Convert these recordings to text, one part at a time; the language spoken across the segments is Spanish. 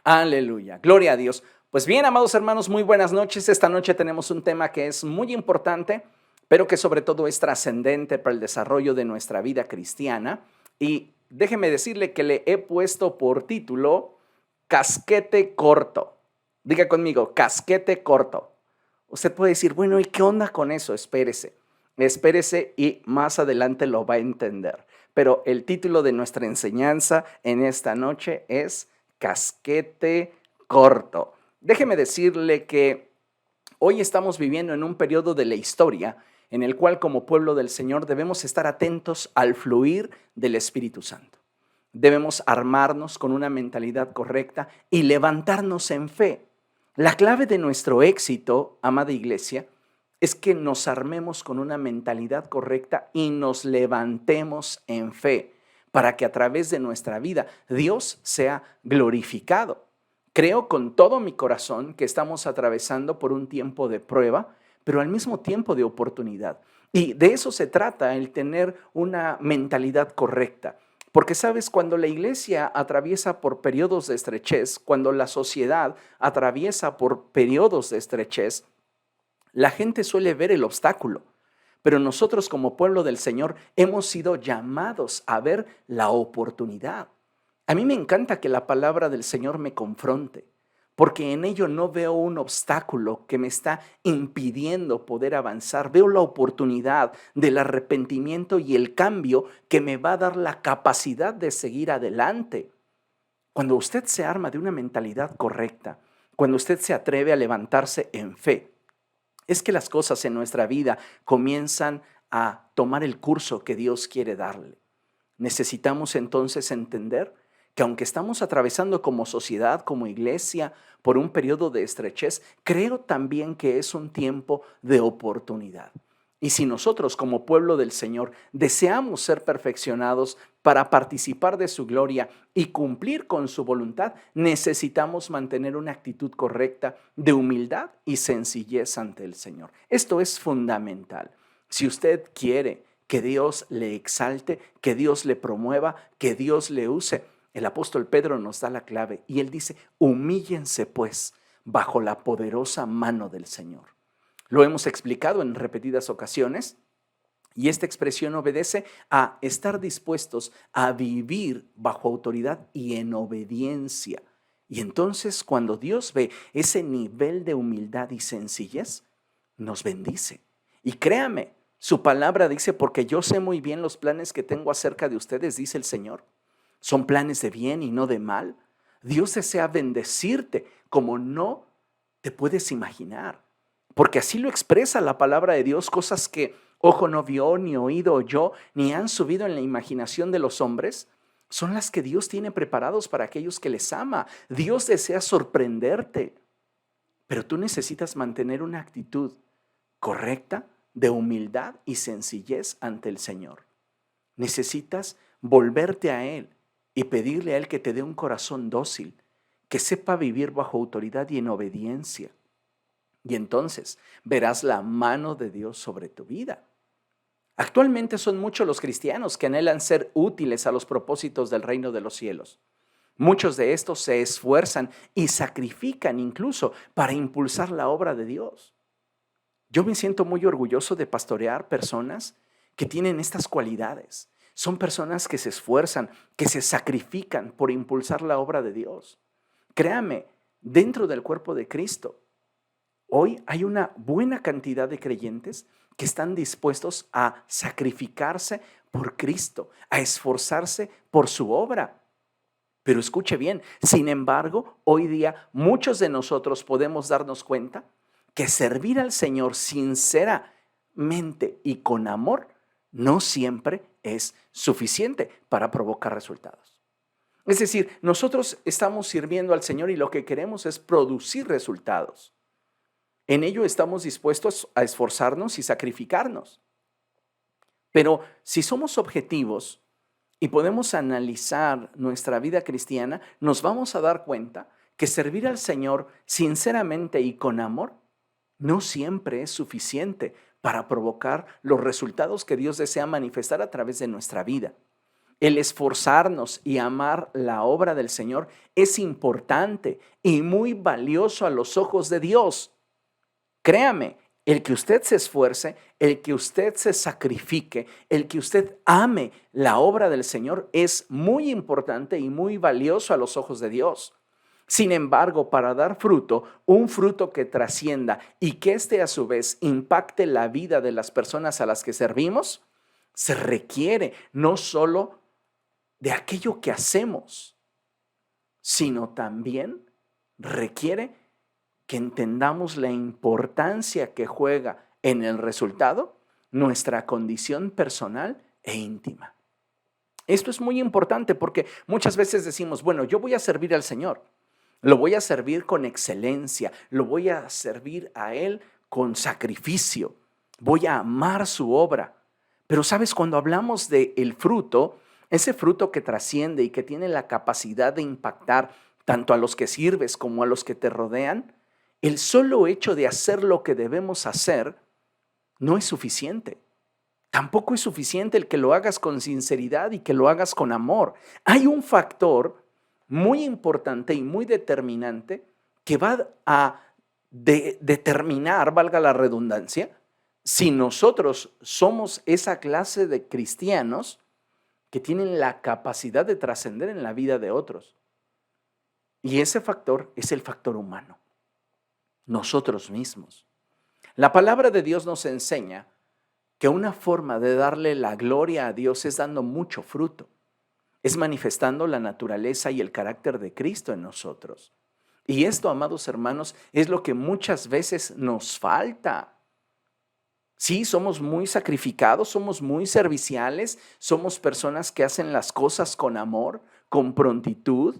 Aleluya, gloria a Dios. Pues bien, amados hermanos, muy buenas noches. Esta noche tenemos un tema que es muy importante, pero que sobre todo es trascendente para el desarrollo de nuestra vida cristiana. Y déjeme decirle que le he puesto por título Casquete Corto. Diga conmigo, casquete corto. Usted puede decir, bueno, ¿y qué onda con eso? Espérese y más adelante lo va a entender. Pero el título de nuestra enseñanza en esta noche es Casquete Corto. Déjeme decirle que hoy estamos viviendo en un periodo de la historia en el cual como pueblo del Señor debemos estar atentos al fluir del Espíritu Santo. Debemos armarnos con una mentalidad correcta y levantarnos en fe. La clave de nuestro éxito, amada iglesia, es que nos armemos con una mentalidad correcta y nos levantemos en fe para que a través de nuestra vida Dios sea glorificado. Creo con todo mi corazón que estamos atravesando por un tiempo de prueba, pero al mismo tiempo de oportunidad. Y de eso se trata, el tener una mentalidad correcta. Porque sabes, cuando la iglesia atraviesa por periodos de estrechez, cuando la sociedad atraviesa por periodos de estrechez, la gente suele ver el obstáculo, pero nosotros como pueblo del Señor hemos sido llamados a ver la oportunidad. A mí me encanta que la palabra del Señor me confronte, porque en ello no veo un obstáculo que me está impidiendo poder avanzar. Veo la oportunidad del arrepentimiento y el cambio que me va a dar la capacidad de seguir adelante. Cuando usted se arma de una mentalidad correcta, cuando usted se atreve a levantarse en fe, es que las cosas en nuestra vida comienzan a tomar el curso que Dios quiere darle. Necesitamos entonces entender que aunque estamos atravesando como sociedad, como iglesia, por un periodo de estrechez, creo también que es un tiempo de oportunidad. Y si nosotros como pueblo del Señor deseamos ser perfeccionados para participar de su gloria y cumplir con su voluntad, necesitamos mantener una actitud correcta de humildad y sencillez ante el Señor. Esto es fundamental. Si usted quiere que Dios le exalte, que Dios le promueva, que Dios le use, el apóstol Pedro nos da la clave y él dice, humíllense pues bajo la poderosa mano del Señor. Lo hemos explicado en repetidas ocasiones y esta expresión obedece a estar dispuestos a vivir bajo autoridad y en obediencia. Y entonces cuando Dios ve ese nivel de humildad y sencillez, nos bendice. Y créame, su palabra dice, porque yo sé muy bien los planes que tengo acerca de ustedes, dice el Señor. Son planes de bien y no de mal. Dios desea bendecirte como no te puedes imaginar. Porque así lo expresa la palabra de Dios, cosas que ojo no vio, ni oído oyó, ni han subido en la imaginación de los hombres, son las que Dios tiene preparados para aquellos que les ama. Dios desea sorprenderte, pero tú necesitas mantener una actitud correcta de humildad y sencillez ante el Señor. Necesitas volverte a Él y pedirle a Él que te dé un corazón dócil, que sepa vivir bajo autoridad y en obediencia. Y entonces verás la mano de Dios sobre tu vida. Actualmente son muchos los cristianos que anhelan ser útiles a los propósitos del reino de los cielos. Muchos de estos se esfuerzan y sacrifican incluso para impulsar la obra de Dios. Yo me siento muy orgulloso de pastorear personas que tienen estas cualidades. Son personas que se esfuerzan, que se sacrifican por impulsar la obra de Dios. Créame, dentro del cuerpo de Cristo, hoy hay una buena cantidad de creyentes que están dispuestos a sacrificarse por Cristo, a esforzarse por su obra. Pero escuche bien, sin embargo, hoy día muchos de nosotros podemos darnos cuenta que servir al Señor sinceramente y con amor no siempre es suficiente para provocar resultados. Es decir, nosotros estamos sirviendo al Señor y lo que queremos es producir resultados. En ello estamos dispuestos a esforzarnos y sacrificarnos. Pero si somos objetivos y podemos analizar nuestra vida cristiana, nos vamos a dar cuenta que servir al Señor sinceramente y con amor no siempre es suficiente para provocar los resultados que Dios desea manifestar a través de nuestra vida. El esforzarnos y amar la obra del Señor es importante y muy valioso a los ojos de Dios. Créame, el que usted se esfuerce, el que usted se sacrifique, el que usted ame la obra del Señor es muy importante y muy valioso a los ojos de Dios. Sin embargo, para dar fruto, un fruto que trascienda y que éste a su vez impacte la vida de las personas a las que servimos, se requiere no solo de aquello que hacemos, sino también requiere que entendamos la importancia que juega en el resultado nuestra condición personal e íntima. Esto es muy importante porque muchas veces decimos, bueno, yo voy a servir al Señor, lo voy a servir con excelencia, lo voy a servir a Él con sacrificio, voy a amar su obra. Pero sabes, cuando hablamos del fruto, ese fruto que trasciende y que tiene la capacidad de impactar tanto a los que sirves como a los que te rodean, el solo hecho de hacer lo que debemos hacer no es suficiente. Tampoco es suficiente el que lo hagas con sinceridad y que lo hagas con amor. Hay un factor muy importante y muy determinante que va a determinar, valga la redundancia, si nosotros somos esa clase de cristianos que tienen la capacidad de trascender en la vida de otros. Y ese factor es el factor humano, nosotros mismos. La palabra de Dios nos enseña que una forma de darle la gloria a Dios es dando mucho fruto, es manifestando la naturaleza y el carácter de Cristo en nosotros. Y esto, amados hermanos, es lo que muchas veces nos falta. Sí, somos muy sacrificados, somos muy serviciales, somos personas que hacen las cosas con amor, con prontitud,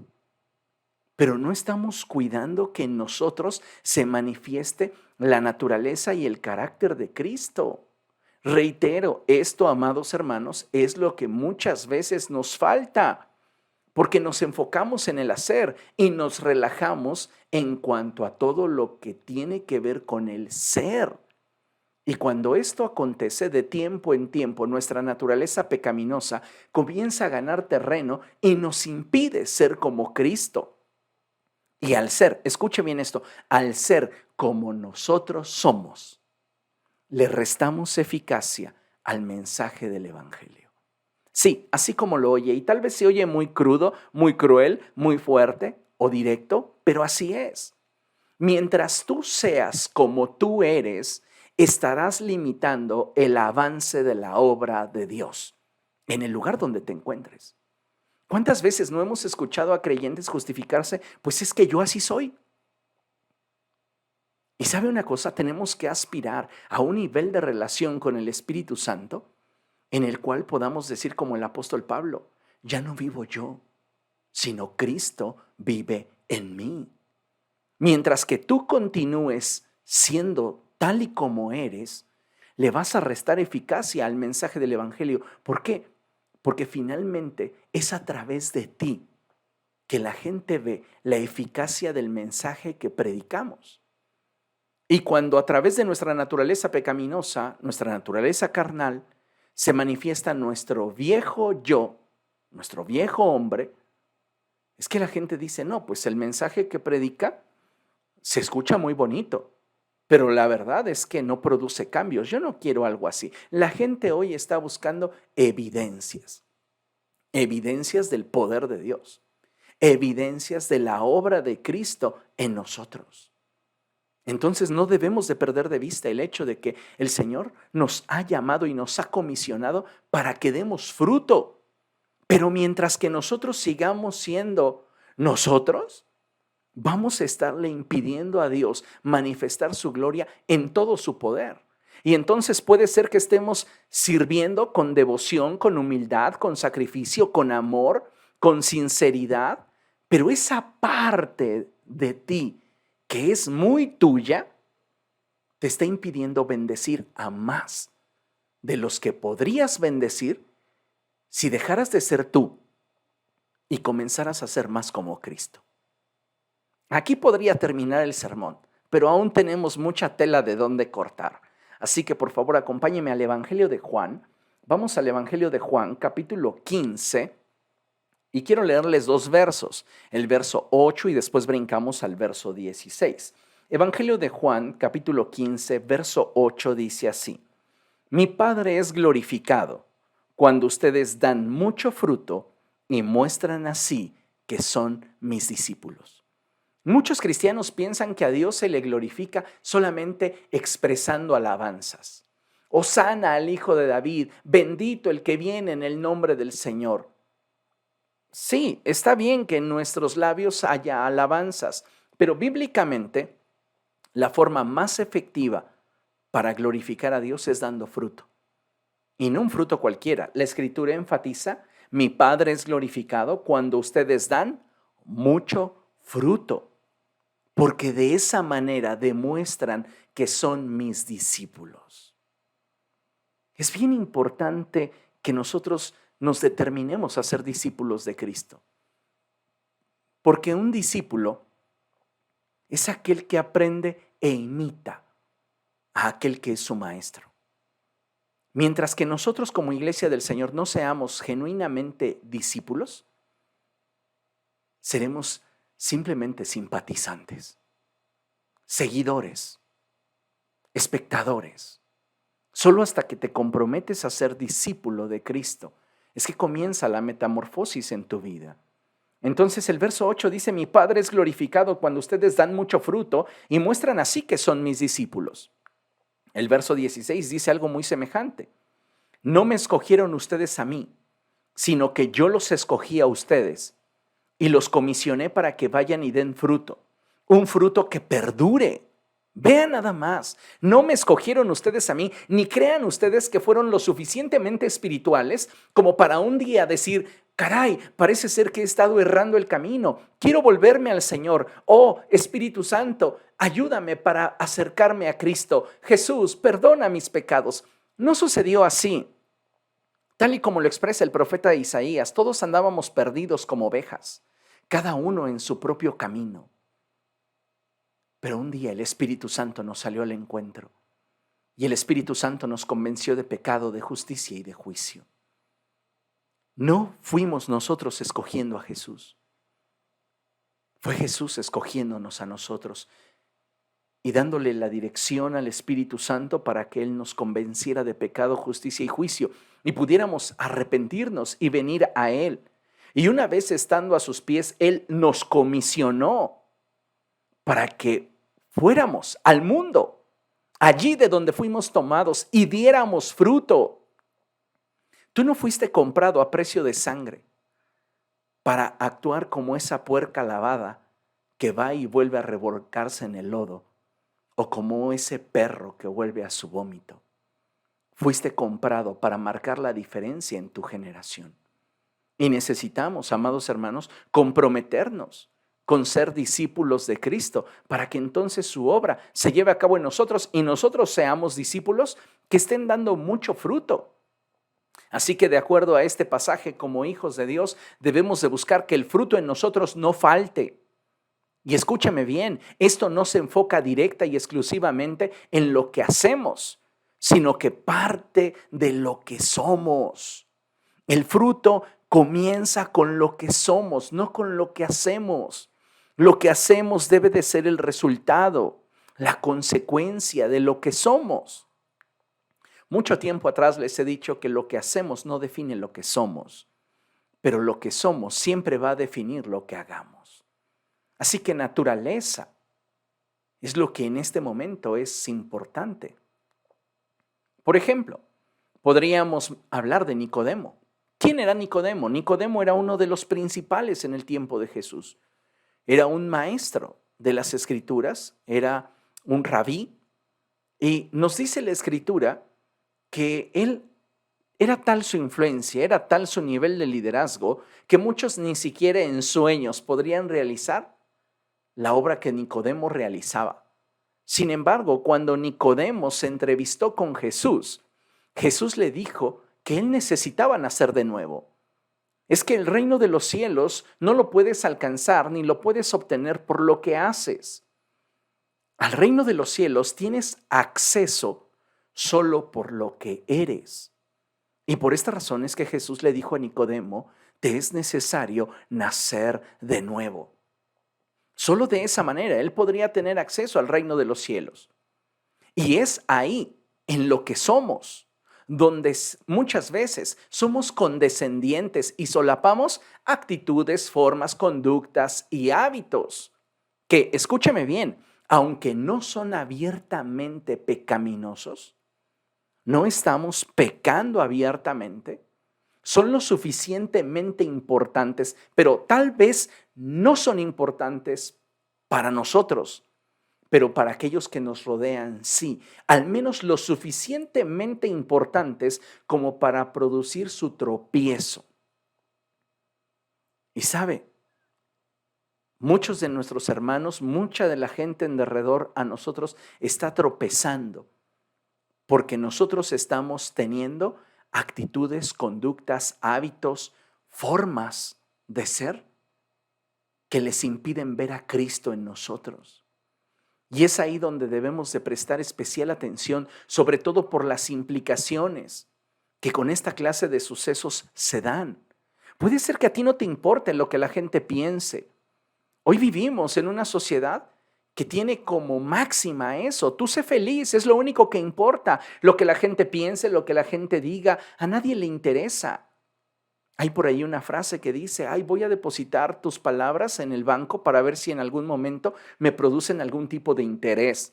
pero no estamos cuidando que en nosotros se manifieste la naturaleza y el carácter de Cristo. Reitero, esto, amados hermanos, es lo que muchas veces nos falta, porque nos enfocamos en el hacer y nos relajamos en cuanto a todo lo que tiene que ver con el ser. Y cuando esto acontece de tiempo en tiempo, nuestra naturaleza pecaminosa comienza a ganar terreno y nos impide ser como Cristo. Y al ser, escuche bien esto, al ser como nosotros somos, le restamos eficacia al mensaje del Evangelio. Sí, así como lo oye, y tal vez se oye muy crudo, muy cruel, muy fuerte o directo, pero así es. Mientras tú seas como tú eres, estarás limitando el avance de la obra de Dios en el lugar donde te encuentres. ¿Cuántas veces no hemos escuchado a creyentes justificarse? Pues es que yo así soy. Y sabe una cosa, tenemos que aspirar a un nivel de relación con el Espíritu Santo en el cual podamos decir como el apóstol Pablo, ya no vivo yo, sino Cristo vive en mí. Mientras que tú continúes siendo tal y como eres, le vas a restar eficacia al mensaje del Evangelio. ¿Por qué? Porque finalmente es a través de ti que la gente ve la eficacia del mensaje que predicamos. Y cuando a través de nuestra naturaleza pecaminosa, nuestra naturaleza carnal, se manifiesta nuestro viejo yo, nuestro viejo hombre, es que la gente dice, no, pues el mensaje que predica se escucha muy bonito, pero la verdad es que no produce cambios. Yo no quiero algo así. La gente hoy está buscando evidencias, evidencias del poder de Dios, evidencias de la obra de Cristo en nosotros. Entonces no debemos de perder de vista el hecho de que el Señor nos ha llamado y nos ha comisionado para que demos fruto. Pero mientras que nosotros sigamos siendo nosotros, vamos a estarle impidiendo a Dios manifestar su gloria en todo su poder. Y entonces puede ser que estemos sirviendo con devoción, con humildad, con sacrificio, con amor, con sinceridad, pero esa parte de ti que es muy tuya, te está impidiendo bendecir a más de los que podrías bendecir si dejaras de ser tú y comenzaras a ser más como Cristo. Aquí podría terminar el sermón, pero aún tenemos mucha tela de dónde cortar. Así que por favor acompáñeme al Evangelio de Juan, Vamos al Evangelio de Juan, capítulo 15, y quiero leerles dos versos, el verso 8 y después brincamos al verso 16. Evangelio de Juan, capítulo 15, verso 8 dice así: Mi Padre es glorificado cuando ustedes dan mucho fruto y muestran así que son mis discípulos. Muchos cristianos piensan que a Dios se le glorifica solamente expresando alabanzas. Hosana al Hijo de David, bendito el que viene en el nombre del Señor. Sí, está bien que en nuestros labios haya alabanzas, pero bíblicamente la forma más efectiva para glorificar a Dios es dando fruto. Y no un fruto cualquiera. La Escritura enfatiza: mi Padre es glorificado cuando ustedes dan mucho fruto, porque de esa manera demuestran que son mis discípulos. Es bien importante que nosotros nos determinemos a ser discípulos de Cristo, porque un discípulo es aquel que aprende e imita a aquel que es su maestro. Mientras que nosotros como iglesia del Señor no seamos genuinamente discípulos, seremos simplemente simpatizantes, seguidores, espectadores. Solo hasta que te comprometes a ser discípulo de Cristo es que comienza la metamorfosis en tu vida. Entonces el verso 8 dice: mi Padre es glorificado cuando ustedes dan mucho fruto y muestran así que son mis discípulos. El verso 16 dice algo muy semejante: no me escogieron ustedes a mí, sino que yo los escogí a ustedes y los comisioné para que vayan y den fruto, un fruto que perdure. Vean nada más, no me escogieron ustedes a mí, ni crean ustedes que fueron lo suficientemente espirituales como para un día decir: caray, parece ser que he estado errando el camino, quiero volverme al Señor. Oh, Espíritu Santo, ayúdame para acercarme a Cristo. Jesús, perdona mis pecados. No sucedió así. Tal y como lo expresa el profeta Isaías, todos andábamos perdidos como ovejas, cada uno en su propio camino. Pero un día el Espíritu Santo nos salió al encuentro y el Espíritu Santo nos convenció de pecado, de justicia y de juicio. No fuimos nosotros escogiendo a Jesús, fue Jesús escogiéndonos a nosotros y dándole la dirección al Espíritu Santo para que Él nos convenciera de pecado, justicia y juicio y pudiéramos arrepentirnos y venir a Él. Y una vez estando a sus pies, Él nos comisionó para que fuéramos al mundo, allí de donde fuimos tomados, y diéramos fruto. Tú no fuiste comprado a precio de sangre para actuar como esa puerca lavada que va y vuelve a revolcarse en el lodo, o como ese perro que vuelve a su vómito. Fuiste comprado para marcar la diferencia en tu generación. Y necesitamos, amados hermanos, comprometernos con ser discípulos de Cristo para que entonces su obra se lleve a cabo en nosotros y nosotros seamos discípulos que estén dando mucho fruto. Así que de acuerdo a este pasaje, como hijos de Dios, debemos de buscar que el fruto en nosotros no falte. Y escúchame bien, esto no se enfoca directa y exclusivamente en lo que hacemos, sino que parte de lo que somos. El fruto comienza con lo que somos, no con lo que hacemos. Lo que hacemos debe de ser el resultado, la consecuencia de lo que somos. Mucho tiempo atrás les he dicho que lo que hacemos no define lo que somos, pero lo que somos siempre va a definir lo que hagamos. Así que naturaleza es lo que en este momento es importante. Por ejemplo, podríamos hablar de Nicodemo. ¿Quién era Nicodemo? Nicodemo era uno de los principales en el tiempo de Jesús. Era un maestro de las Escrituras, era un rabí, y nos dice la Escritura que él era tal su influencia, era tal su nivel de liderazgo, que muchos ni siquiera en sueños podrían realizar la obra que Nicodemo realizaba. Sin embargo, cuando Nicodemo se entrevistó con Jesús, Jesús le dijo que él necesitaba nacer de nuevo. Es que el reino de los cielos no lo puedes alcanzar ni lo puedes obtener por lo que haces. Al reino de los cielos tienes acceso solo por lo que eres. Y por esta razón es que Jesús le dijo a Nicodemo, te es necesario nacer de nuevo. Solo de esa manera él podría tener acceso al reino de los cielos. Y es ahí, en lo que somos, donde muchas veces somos condescendientes y solapamos actitudes, formas, conductas y hábitos que, escúchame bien, aunque no son abiertamente pecaminosos, no estamos pecando abiertamente, son lo suficientemente importantes, pero tal vez no son importantes para nosotros, pero para aquellos que nos rodean, sí, al menos lo suficientemente importantes como para producir su tropiezo. Y sabe, muchos de nuestros hermanos, mucha de la gente en derredor a nosotros está tropezando porque nosotros estamos teniendo actitudes, conductas, hábitos, formas de ser que les impiden ver a Cristo en nosotros. Y es ahí donde debemos de prestar especial atención, sobre todo por las implicaciones que con esta clase de sucesos se dan. Puede ser que a ti no te importe lo que la gente piense. Hoy vivimos en una sociedad que tiene como máxima eso. Tú sé feliz, es lo único que importa. Lo que la gente piense, lo que la gente diga, a nadie le interesa. Hay por ahí una frase que dice, ay, voy a depositar tus palabras en el banco para ver si en algún momento me producen algún tipo de interés.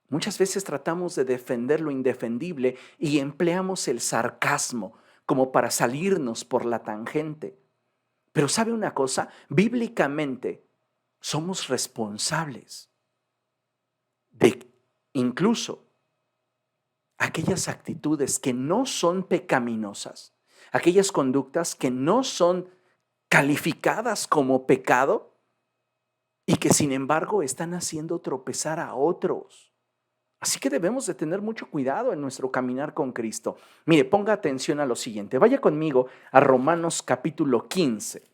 Muchas veces tratamos de defender lo indefendible y empleamos el sarcasmo como para salirnos por la tangente. Pero ¿sabe una cosa? Bíblicamente somos responsables de incluso aquellas actitudes que no son pecaminosas, aquellas conductas que no son calificadas como pecado y que sin embargo están haciendo tropezar a otros. Así que debemos de tener mucho cuidado en nuestro caminar con Cristo. Mire, ponga atención a lo siguiente. Vaya conmigo a Romanos capítulo 15.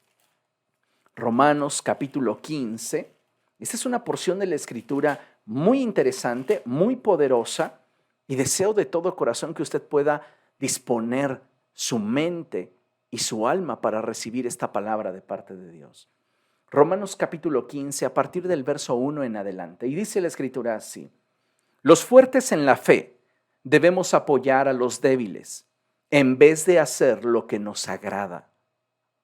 Romanos capítulo 15. Esta es una porción de la Escritura muy interesante, muy poderosa, y deseo de todo corazón que usted pueda disponer su mente y su alma para recibir esta palabra de parte de Dios. Romanos capítulo 15, a partir del verso 1 en adelante. Y dice la Escritura así: los fuertes en la fe debemos apoyar a los débiles en vez de hacer lo que nos agrada.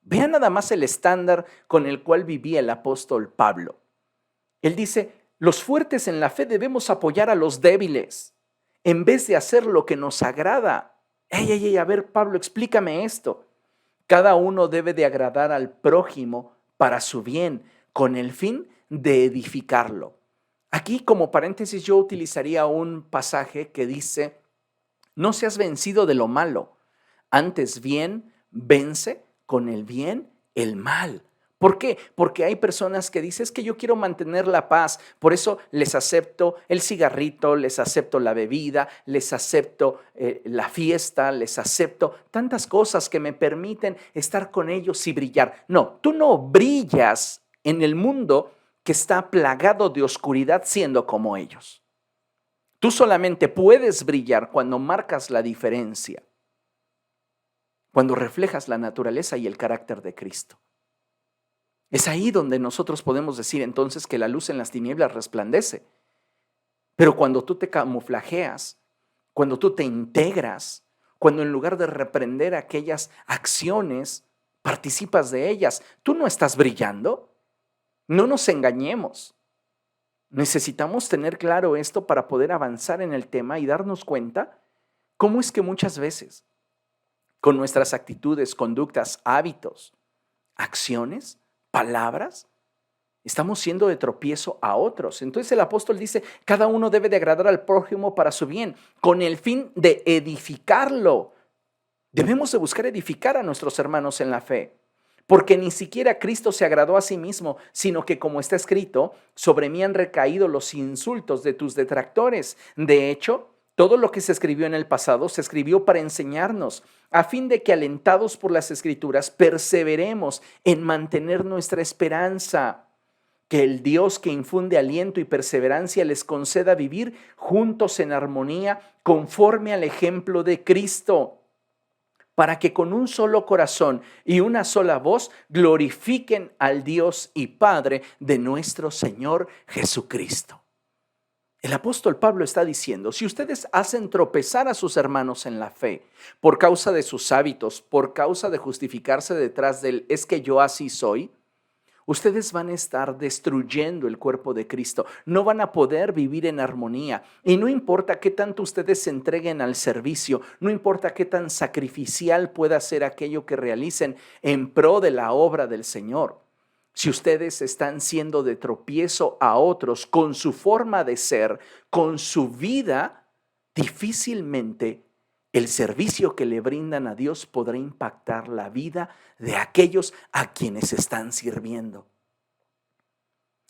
Vean nada más el estándar con el cual vivía el apóstol Pablo. Él dice, los fuertes en la fe debemos apoyar a los débiles en vez de hacer lo que nos agrada. A ver, Pablo, explícame esto. Cada uno debe de agradar al prójimo para su bien, con el fin de edificarlo. Aquí, como paréntesis, yo utilizaría un pasaje que dice, no seas vencido de lo malo, antes bien, vence con el bien el mal. ¿Por qué? Porque hay personas que dicen, es que yo quiero mantener la paz, por eso les acepto el cigarrito, les acepto la bebida, les acepto la fiesta, les acepto tantas cosas que me permiten estar con ellos y brillar. No, tú no brillas en el mundo que está plagado de oscuridad siendo como ellos. Tú solamente puedes brillar cuando marcas la diferencia, cuando reflejas la naturaleza y el carácter de Cristo. Es ahí donde nosotros podemos decir entonces que la luz en las tinieblas resplandece. Pero cuando tú te camuflajeas, cuando tú te integras, cuando en lugar de reprender aquellas acciones, participas de ellas, ¿tú no estás brillando? No nos engañemos. Necesitamos tener claro esto para poder avanzar en el tema y darnos cuenta cómo es que muchas veces, con nuestras actitudes, conductas, hábitos, acciones, palabras, estamos siendo de tropiezo a otros. Entonces el apóstol dice, cada uno debe de agradar al prójimo para su bien, con el fin de edificarlo. Debemos de buscar edificar a nuestros hermanos en la fe, porque ni siquiera Cristo se agradó a sí mismo, sino que, como está escrito, sobre mí han recaído los insultos de tus detractores. De hecho, todo lo que se escribió en el pasado se escribió para enseñarnos, a fin de que, alentados por las Escrituras, perseveremos en mantener nuestra esperanza. Que el Dios que infunde aliento y perseverancia les conceda vivir juntos en armonía conforme al ejemplo de Cristo. para que con un solo corazón y una sola voz glorifiquen al Dios y Padre de nuestro Señor Jesucristo. El apóstol Pablo está diciendo, si ustedes hacen tropezar a sus hermanos en la fe por causa de sus hábitos, por causa de justificarse detrás del es que yo así soy, ustedes van a estar destruyendo el cuerpo de Cristo, no van a poder vivir en armonía. Y no importa qué tanto ustedes se entreguen al servicio, no importa qué tan sacrificial pueda ser aquello que realicen en pro de la obra del Señor. Si ustedes están siendo de tropiezo a otros con su forma de ser, con su vida, difícilmente el servicio que le brindan a Dios podrá impactar la vida de aquellos a quienes están sirviendo.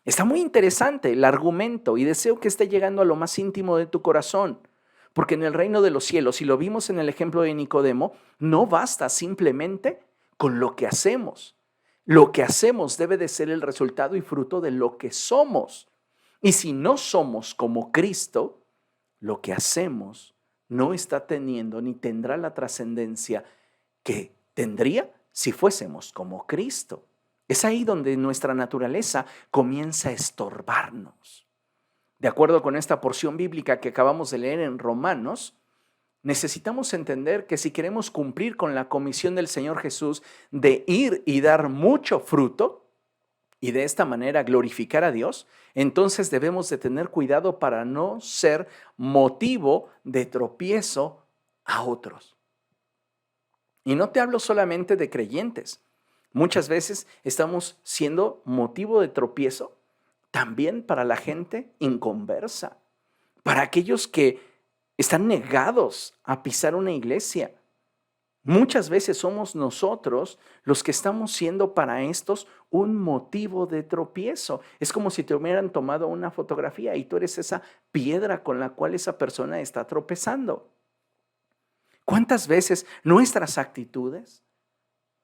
Está muy interesante el argumento y deseo que esté llegando a lo más íntimo de tu corazón, porque en el reino de los cielos, y lo vimos en el ejemplo de Nicodemo, no basta simplemente con lo que hacemos. Lo que hacemos debe de ser el resultado y fruto de lo que somos. Y si no somos como Cristo, lo que hacemos no está teniendo ni tendrá la trascendencia que tendría si fuésemos como Cristo. Es ahí donde nuestra naturaleza comienza a estorbarnos. De acuerdo con esta porción bíblica que acabamos de leer en Romanos, necesitamos entender que si queremos cumplir con la comisión del Señor Jesús de ir y dar mucho fruto y de esta manera glorificar a Dios, entonces debemos de tener cuidado para no ser motivo de tropiezo a otros. Y no te hablo solamente de creyentes. Muchas veces estamos siendo motivo de tropiezo también para la gente inconversa, para aquellos que están negados a pisar una iglesia. Muchas veces somos nosotros los que estamos siendo para estos un motivo de tropiezo. Es como si te hubieran tomado una fotografía y tú eres esa piedra con la cual esa persona está tropezando. ¿Cuántas veces nuestras actitudes,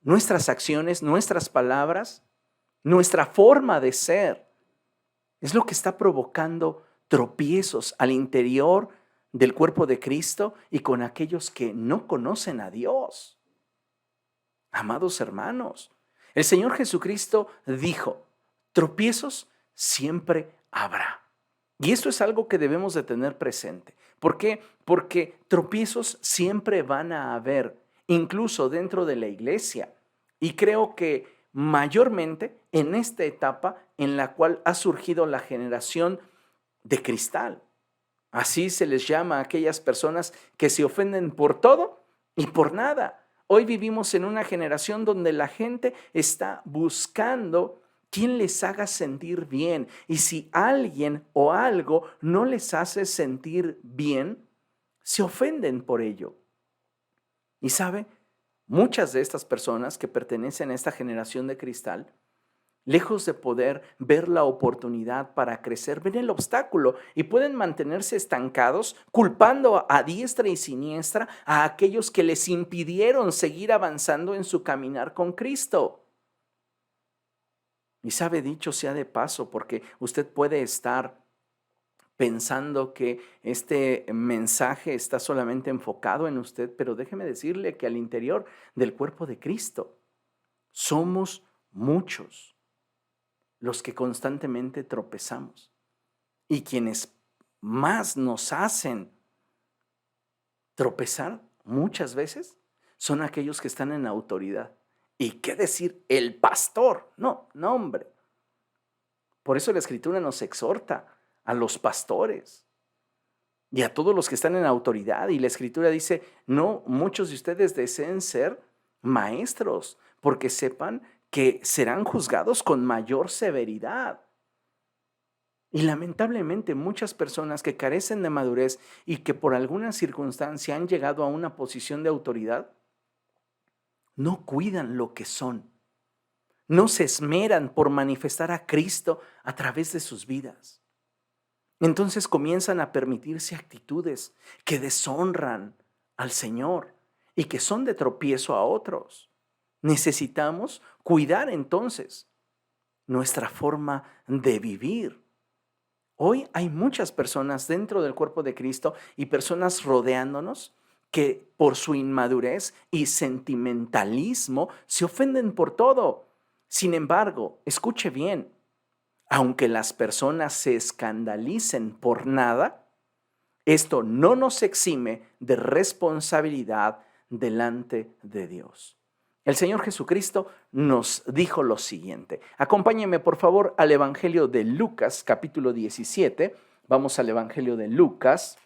nuestras acciones, nuestras palabras, nuestra forma de ser es lo que está provocando tropiezos al interior del cuerpo de Cristo y con aquellos que no conocen a Dios? Amados hermanos, el Señor Jesucristo dijo, tropiezos siempre habrá. Y esto es algo que debemos de tener presente. ¿Por qué? Porque tropiezos siempre van a haber, incluso dentro de la iglesia. Y creo que mayormente en esta etapa en la cual ha surgido la generación de cristal. Así se les llama a aquellas personas que se ofenden por todo y por nada. Hoy vivimos en una generación donde la gente está buscando quien les haga sentir bien. Y si alguien o algo no les hace sentir bien, se ofenden por ello. Y sabe, muchas de estas personas que pertenecen a esta generación de cristal, lejos de poder ver la oportunidad para crecer, ven el obstáculo y pueden mantenerse estancados, culpando a diestra y siniestra a aquellos que les impidieron seguir avanzando en su caminar con Cristo. Y sabe, dicho sea de paso, porque usted puede estar pensando que este mensaje está solamente enfocado en usted, pero déjeme decirle que al interior del cuerpo de Cristo somos muchos los que constantemente tropezamos y quienes más nos hacen tropezar muchas veces son aquellos que están en autoridad. ¿Y qué decir? El pastor. No, hombre. Por eso la Escritura nos exhorta a los pastores y a todos los que están en autoridad. Y la Escritura dice, no, muchos de ustedes deseen ser maestros porque sepan que serán juzgados con mayor severidad. Y lamentablemente muchas personas que carecen de madurez y que por alguna circunstancia han llegado a una posición de autoridad, no cuidan lo que son. No se esmeran por manifestar a Cristo a través de sus vidas. Entonces comienzan a permitirse actitudes que deshonran al Señor y que son de tropiezo a otros. Necesitamos cuidar entonces nuestra forma de vivir. Hoy hay muchas personas dentro del cuerpo de Cristo y personas rodeándonos que por su inmadurez y sentimentalismo se ofenden por todo. Sin embargo, escuche bien, aunque las personas se escandalicen por nada, esto no nos exime de responsabilidad delante de Dios. El Señor Jesucristo nos dijo lo siguiente. Acompáñenme por favor al Evangelio de Lucas, capítulo 17. Vamos al Evangelio de Lucas,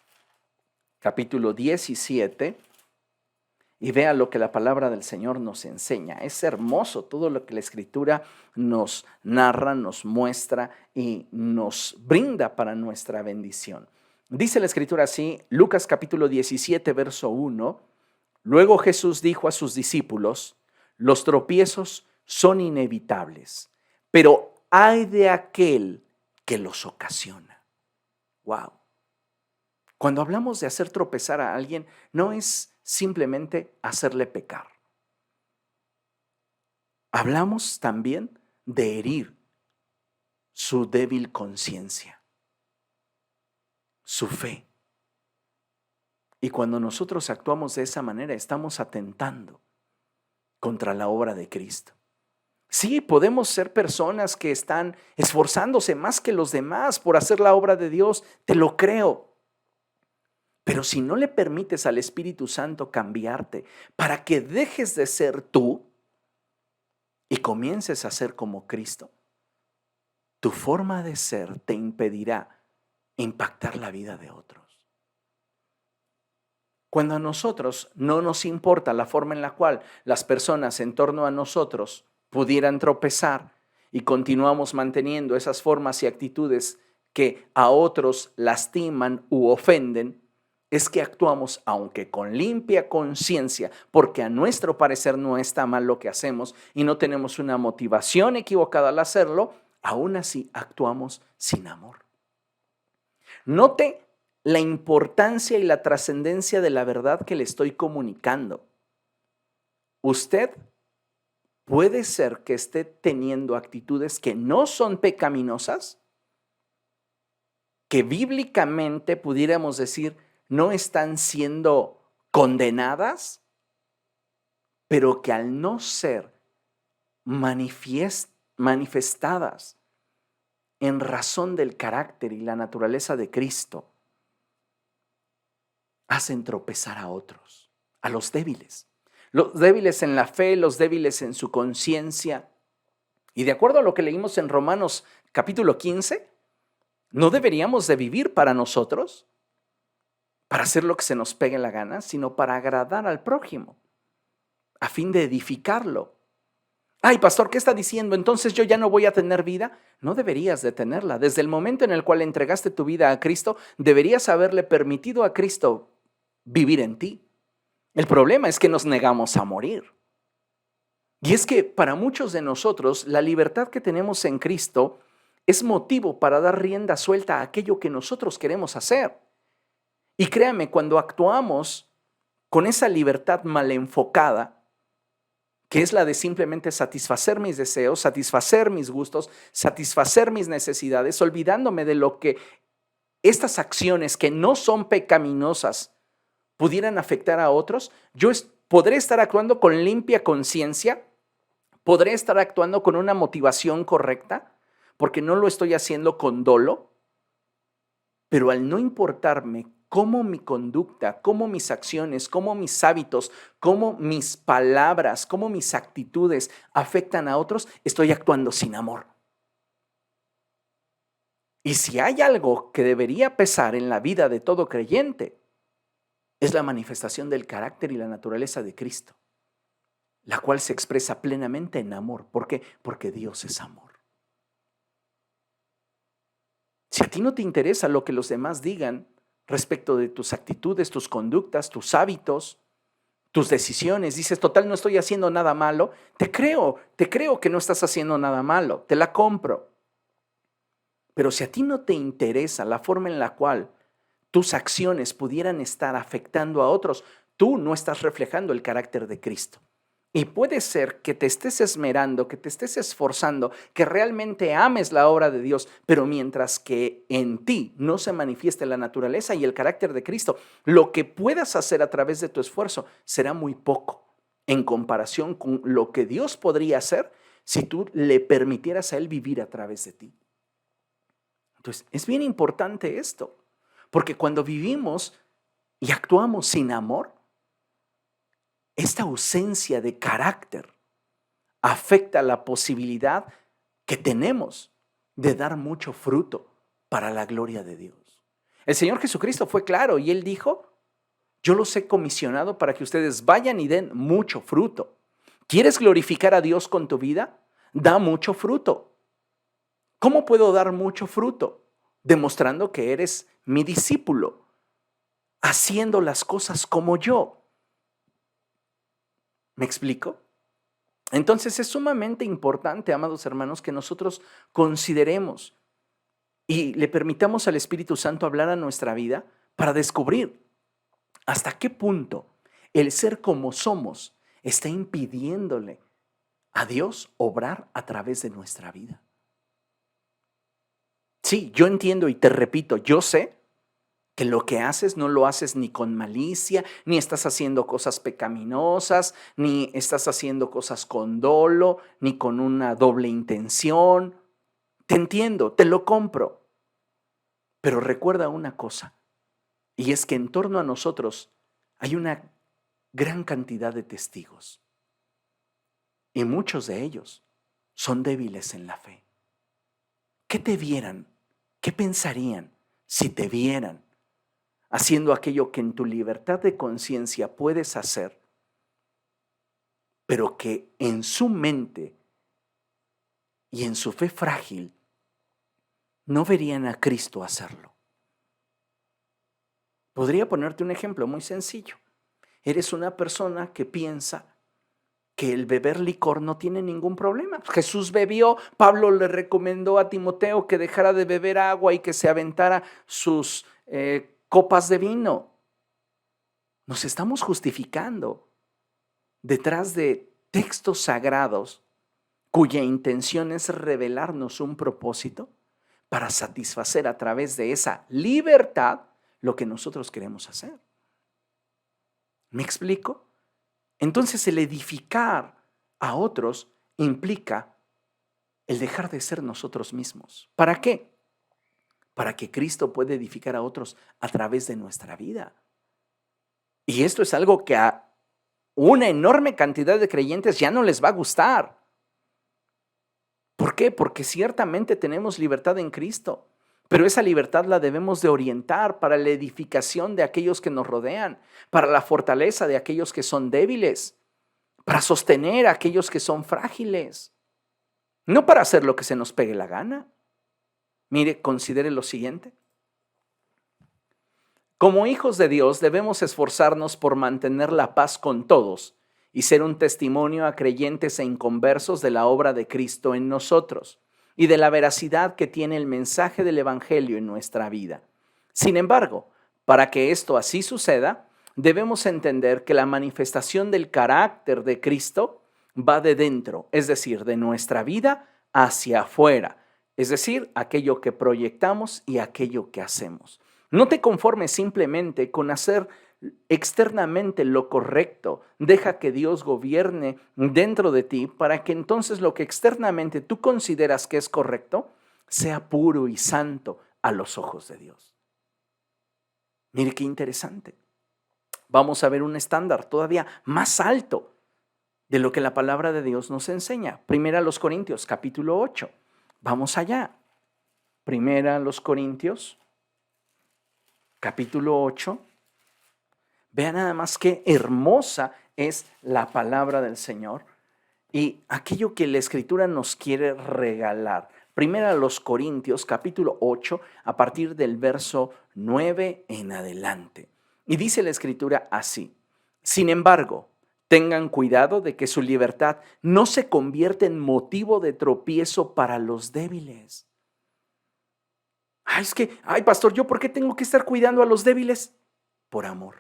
capítulo 17. Y vea lo que la palabra del Señor nos enseña. Es hermoso todo lo que la Escritura nos narra, nos muestra y nos brinda para nuestra bendición. Dice la Escritura así, Lucas capítulo 17, verso 1. Luego Jesús dijo a sus discípulos, los tropiezos son inevitables, pero ay de aquel que los ocasiona. ¡Wow! Cuando hablamos de hacer tropezar a alguien, no es simplemente hacerle pecar. Hablamos también de herir su débil conciencia, su fe. Y cuando nosotros actuamos de esa manera, estamos atentando contra la obra de Cristo. Sí, podemos ser personas que están esforzándose más que los demás por hacer la obra de Dios, te lo creo. Pero si no le permites al Espíritu Santo cambiarte para que dejes de ser tú y comiences a ser como Cristo, tu forma de ser te impedirá impactar la vida de otros. Cuando a nosotros no nos importa la forma en la cual las personas en torno a nosotros pudieran tropezar y continuamos manteniendo esas formas y actitudes que a otros lastiman u ofenden, es que actuamos, aunque con limpia conciencia, porque a nuestro parecer no está mal lo que hacemos y no tenemos una motivación equivocada al hacerlo, aún así actuamos sin amor. Note la importancia y la trascendencia de la verdad que le estoy comunicando. Usted puede ser que esté teniendo actitudes que no son pecaminosas, que bíblicamente pudiéramos decir no están siendo condenadas, pero que al no ser manifestadas en razón del carácter y la naturaleza de Cristo, hacen tropezar a otros, a los débiles en la fe, los débiles en su conciencia. Y de acuerdo a lo que leímos en Romanos capítulo 15, no deberíamos de vivir para nosotros, para hacer lo que se nos pegue la gana, sino para agradar al prójimo, a fin de edificarlo. Ay, pastor, ¿qué está diciendo? Entonces yo ya no voy a tener vida. No deberías de tenerla. Desde el momento en el cual entregaste tu vida a Cristo, deberías haberle permitido a Cristo vivir en ti. El problema es que nos negamos a morir. Y es que para muchos de nosotros, la libertad que tenemos en Cristo es motivo para dar rienda suelta a aquello que nosotros queremos hacer. Y créame, cuando actuamos con esa libertad mal enfocada, que es la de simplemente satisfacer mis deseos, satisfacer mis gustos, satisfacer mis necesidades, olvidándome de lo que estas acciones que no son pecaminosas pudieran afectar a otros, podré estar actuando con limpia conciencia, podré estar actuando con una motivación correcta, porque no lo estoy haciendo con dolo, pero al no importarme cómo mi conducta, cómo mis acciones, cómo mis hábitos, cómo mis palabras, cómo mis actitudes afectan a otros, estoy actuando sin amor. Y si hay algo que debería pesar en la vida de todo creyente, es la manifestación del carácter y la naturaleza de Cristo, la cual se expresa plenamente en amor. ¿Por qué? Porque Dios es amor. Si a ti no te interesa lo que los demás digan respecto de tus actitudes, tus conductas, tus hábitos, tus decisiones, dices, total, no estoy haciendo nada malo, te creo que no estás haciendo nada malo, te la compro. Pero si a ti no te interesa la forma en la cual tus acciones pudieran estar afectando a otros, tú no estás reflejando el carácter de Cristo. Y puede ser que te estés esmerando, que te estés esforzando, que realmente ames la obra de Dios, pero mientras que en ti no se manifieste la naturaleza y el carácter de Cristo, lo que puedas hacer a través de tu esfuerzo será muy poco en comparación con lo que Dios podría hacer si tú le permitieras a Él vivir a través de ti. Entonces, es bien importante esto, porque cuando vivimos y actuamos sin amor, esta ausencia de carácter afecta la posibilidad que tenemos de dar mucho fruto para la gloria de Dios. El Señor Jesucristo fue claro y Él dijo, yo los he comisionado para que ustedes vayan y den mucho fruto. ¿Quieres glorificar a Dios con tu vida? Da mucho fruto. ¿Cómo puedo dar mucho fruto? Demostrando que eres mi discípulo, haciendo las cosas como yo. ¿Me explico? Entonces es sumamente importante, amados hermanos, que nosotros consideremos y le permitamos al Espíritu Santo hablar a nuestra vida para descubrir hasta qué punto el ser como somos está impidiéndole a Dios obrar a través de nuestra vida. Sí, yo entiendo y te repito, yo sé que lo que haces no lo haces ni con malicia, ni estás haciendo cosas pecaminosas, ni estás haciendo cosas con dolo, ni con una doble intención. Te entiendo, te lo compro. Pero recuerda una cosa, y es que en torno a nosotros hay una gran cantidad de testigos, y muchos de ellos son débiles en la fe. ¿Qué te vieran? ¿Qué pensarían si te vieran haciendo aquello que en tu libertad de conciencia puedes hacer, pero que en su mente y en su fe frágil no verían a Cristo hacerlo? Podría ponerte un ejemplo muy sencillo. Eres una persona que piensa que el beber licor no tiene ningún problema. Jesús bebió, Pablo le recomendó a Timoteo que dejara de beber agua y que se aventara sus copas de vino. Nos estamos justificando detrás de textos sagrados cuya intención es revelarnos un propósito para satisfacer a través de esa libertad lo que nosotros queremos hacer. ¿Me explico? Entonces el edificar a otros implica el dejar de ser nosotros mismos. ¿Para qué? Para que Cristo pueda edificar a otros a través de nuestra vida. Y esto es algo que a una enorme cantidad de creyentes ya no les va a gustar. ¿Por qué? Porque ciertamente tenemos libertad en Cristo, pero esa libertad la debemos de orientar para la edificación de aquellos que nos rodean, para la fortaleza de aquellos que son débiles, para sostener a aquellos que son frágiles, no para hacer lo que se nos pegue la gana. Mire, considere lo siguiente. Como hijos de Dios debemos esforzarnos por mantener la paz con todos y ser un testimonio a creyentes e inconversos de la obra de Cristo en nosotros y de la veracidad que tiene el mensaje del Evangelio en nuestra vida. Sin embargo, para que esto así suceda, debemos entender que la manifestación del carácter de Cristo va de dentro, es decir, de nuestra vida hacia afuera, es decir, aquello que proyectamos y aquello que hacemos. No te conformes simplemente con hacer externamente lo correcto. Deja que Dios gobierne dentro de ti para que entonces lo que externamente tú consideras que es correcto sea puro y santo a los ojos de Dios. Mire qué interesante. Vamos a ver un estándar todavía más alto de lo que la palabra de Dios nos enseña. Primera a los Corintios, capítulo 8. Vamos allá. Primera a los Corintios, capítulo 8. Vean nada más qué hermosa es la palabra del Señor y aquello que la Escritura nos quiere regalar. Primera a los Corintios, capítulo 8, a partir del verso 9 en adelante. Y dice la Escritura así: sin embargo, tengan cuidado de que su libertad no se convierta en motivo de tropiezo para los débiles. Pastor, ¿yo por qué tengo que estar cuidando a los débiles? Por amor.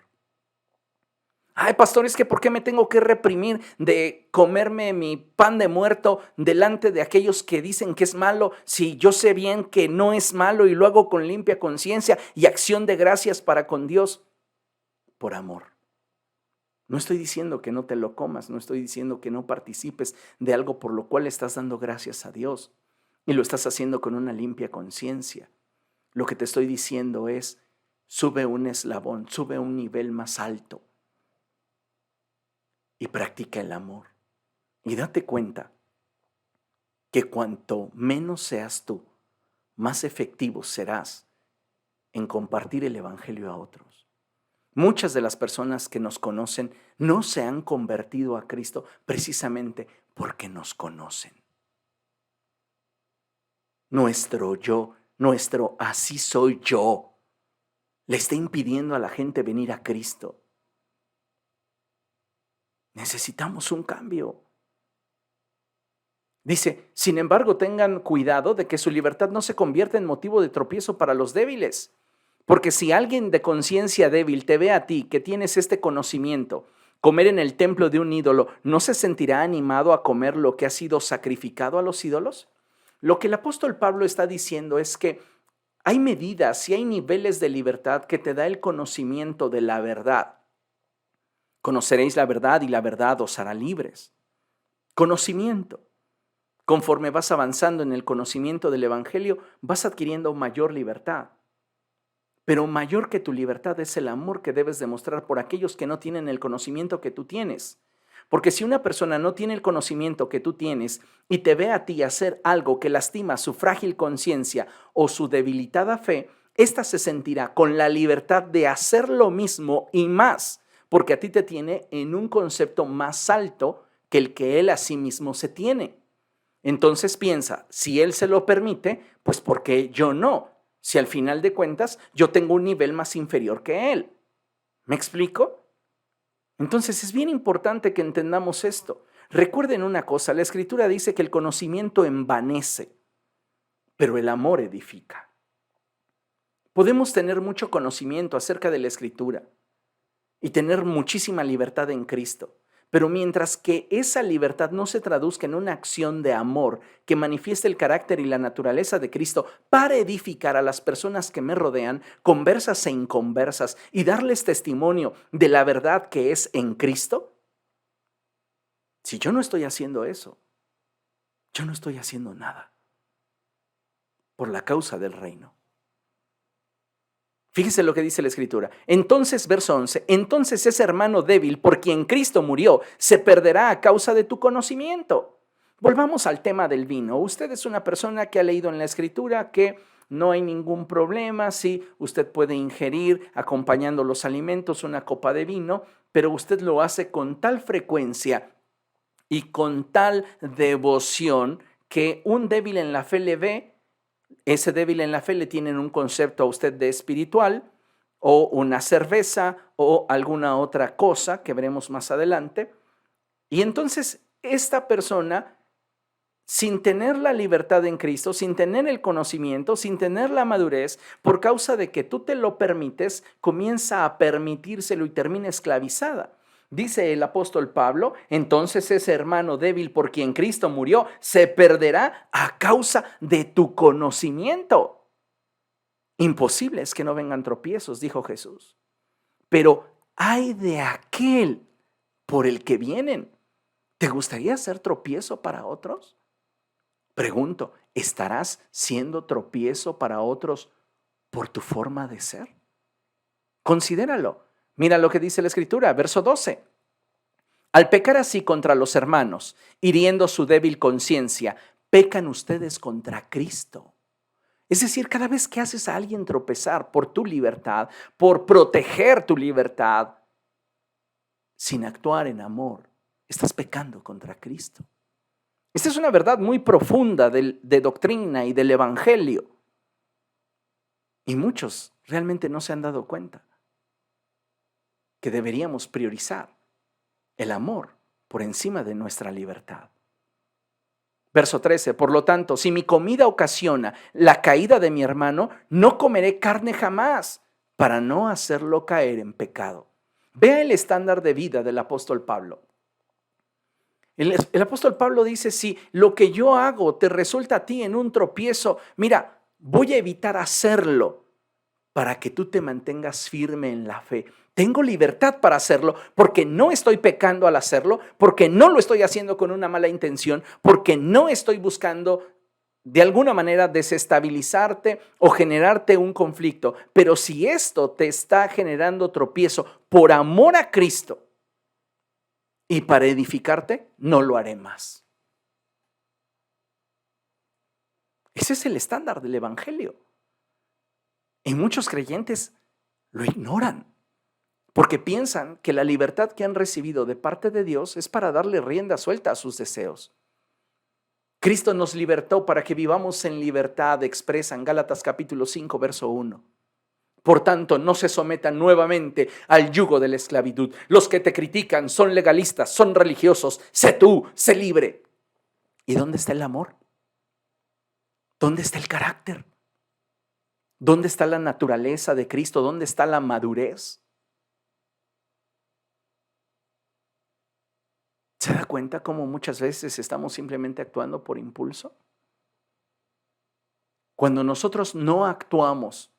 Ay, pastor, es que ¿por qué me tengo que reprimir de comerme mi pan de muerto delante de aquellos que dicen que es malo, si yo sé bien que no es malo y lo hago con limpia conciencia y acción de gracias para con Dios? Por amor. No estoy diciendo que no te lo comas, no estoy diciendo que no participes de algo por lo cual estás dando gracias a Dios y lo estás haciendo con una limpia conciencia. Lo que te estoy diciendo es, sube un eslabón, sube un nivel más alto y practica el amor. Y date cuenta que cuanto menos seas tú, más efectivo serás en compartir el evangelio a otros. Muchas de las personas que nos conocen no se han convertido a Cristo precisamente porque nos conocen. Nuestro yo, nuestro así soy yo, le está impidiendo a la gente venir a Cristo. Necesitamos un cambio. Dice, sin embargo, tengan cuidado de que su libertad no se convierta en motivo de tropiezo para los débiles. Porque si alguien de conciencia débil te ve a ti que tienes este conocimiento, comer en el templo de un ídolo, ¿no se sentirá animado a comer lo que ha sido sacrificado a los ídolos? Lo que el apóstol Pablo está diciendo es que hay medidas y hay niveles de libertad que te da el conocimiento de la verdad. Conoceréis la verdad y la verdad os hará libres. Conocimiento. Conforme vas avanzando en el conocimiento del evangelio, vas adquiriendo mayor libertad. Pero mayor que tu libertad es el amor que debes demostrar por aquellos que no tienen el conocimiento que tú tienes. Porque si una persona no tiene el conocimiento que tú tienes y te ve a ti hacer algo que lastima su frágil conciencia o su debilitada fe, ésta se sentirá con la libertad de hacer lo mismo y más, porque a ti te tiene en un concepto más alto que el que él a sí mismo se tiene. Entonces piensa, si él se lo permite, pues ¿por qué yo no? Si al final de cuentas yo tengo un nivel más inferior que él. ¿Me explico? Entonces es bien importante que entendamos esto. Recuerden una cosa, la Escritura dice que el conocimiento envanece, pero el amor edifica. Podemos tener mucho conocimiento acerca de la Escritura y tener muchísima libertad en Cristo. Pero mientras que esa libertad no se traduzca en una acción de amor que manifieste el carácter y la naturaleza de Cristo para edificar a las personas que me rodean, conversas e inconversas, y darles testimonio de la verdad que es en Cristo, si yo no estoy haciendo eso, yo no estoy haciendo nada por la causa del reino. Fíjese lo que dice la Escritura. Entonces, verso 11, entonces ese hermano débil por quien Cristo murió se perderá a causa de tu conocimiento. Volvamos al tema del vino. Usted es una persona que ha leído en la Escritura que no hay ningún problema si usted puede ingerir acompañando los alimentos una copa de vino, pero usted lo hace con tal frecuencia y con tal devoción que un débil en la fe le ve. Ese débil en la fe le tienen un concepto a usted de espiritual o una cerveza o alguna otra cosa que veremos más adelante. Y entonces esta persona, sin tener la libertad en Cristo, sin tener el conocimiento, sin tener la madurez, por causa de que tú te lo permites, comienza a permitírselo y termina esclavizada. Dice el apóstol Pablo, entonces ese hermano débil por quien Cristo murió se perderá a causa de tu conocimiento. Imposible es que no vengan tropiezos, dijo Jesús. Pero ay de aquel por el que vienen. ¿Te gustaría ser tropiezo para otros? Pregunto, ¿estarás siendo tropiezo para otros por tu forma de ser? Considéralo. Mira lo que dice la Escritura, verso 12. Al pecar así contra los hermanos, hiriendo su débil conciencia, pecan ustedes contra Cristo. Es decir, cada vez que haces a alguien tropezar por tu libertad, por proteger tu libertad, sin actuar en amor, estás pecando contra Cristo. Esta es una verdad muy profunda de doctrina y del evangelio. Y muchos realmente no se han dado cuenta que deberíamos priorizar el amor por encima de nuestra libertad. Verso 13, por lo tanto, si mi comida ocasiona la caída de mi hermano, no comeré carne jamás para no hacerlo caer en pecado. Vea el estándar de vida del apóstol Pablo. El apóstol Pablo dice, si lo que yo hago te resulta a ti en un tropiezo, mira, voy a evitar hacerlo para que tú te mantengas firme en la fe. Tengo libertad para hacerlo porque no estoy pecando al hacerlo, porque no lo estoy haciendo con una mala intención, porque no estoy buscando de alguna manera desestabilizarte o generarte un conflicto. Pero si esto te está generando tropiezo por amor a Cristo y para edificarte, no lo haré más. Ese es el estándar del evangelio. Y muchos creyentes lo ignoran porque piensan que la libertad que han recibido de parte de Dios es para darle rienda suelta a sus deseos. Cristo nos libertó para que vivamos en libertad, expresa en Gálatas capítulo 5, verso 1. Por tanto, no se sometan nuevamente al yugo de la esclavitud. Los que te critican son legalistas, son religiosos. Sé tú, sé libre. ¿Y dónde está el amor? ¿Dónde está el carácter? ¿Dónde está la naturaleza de Cristo? ¿Dónde está la madurez? ¿Se da cuenta cómo muchas veces estamos simplemente actuando por impulso? Cuando nosotros no actuamos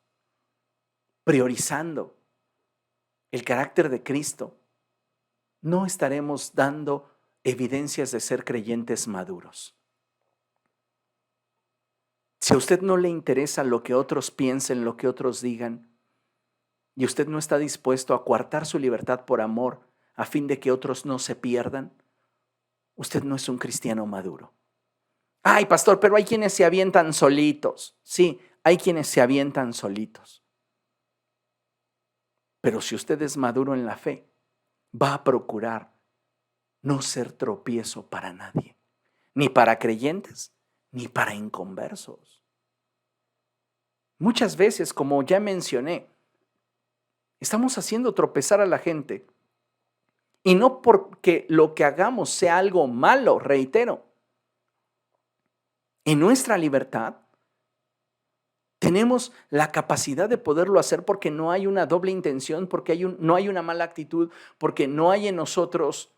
priorizando el carácter de Cristo, no estaremos dando evidencias de ser creyentes maduros. Si a usted no le interesa lo que otros piensen, lo que otros digan, y usted no está dispuesto a coartar su libertad por amor a fin de que otros no se pierdan, usted no es un cristiano maduro. Ay, pastor, pero hay quienes se avientan solitos. Sí, hay quienes se avientan solitos. Pero si usted es maduro en la fe, va a procurar no ser tropiezo para nadie, ni para creyentes, ni para inconversos. Muchas veces, como ya mencioné, estamos haciendo tropezar a la gente. Y no porque lo que hagamos sea algo malo, reitero. En nuestra libertad tenemos la capacidad de poderlo hacer porque no hay una doble intención, porque no hay una mala actitud, porque no hay en nosotros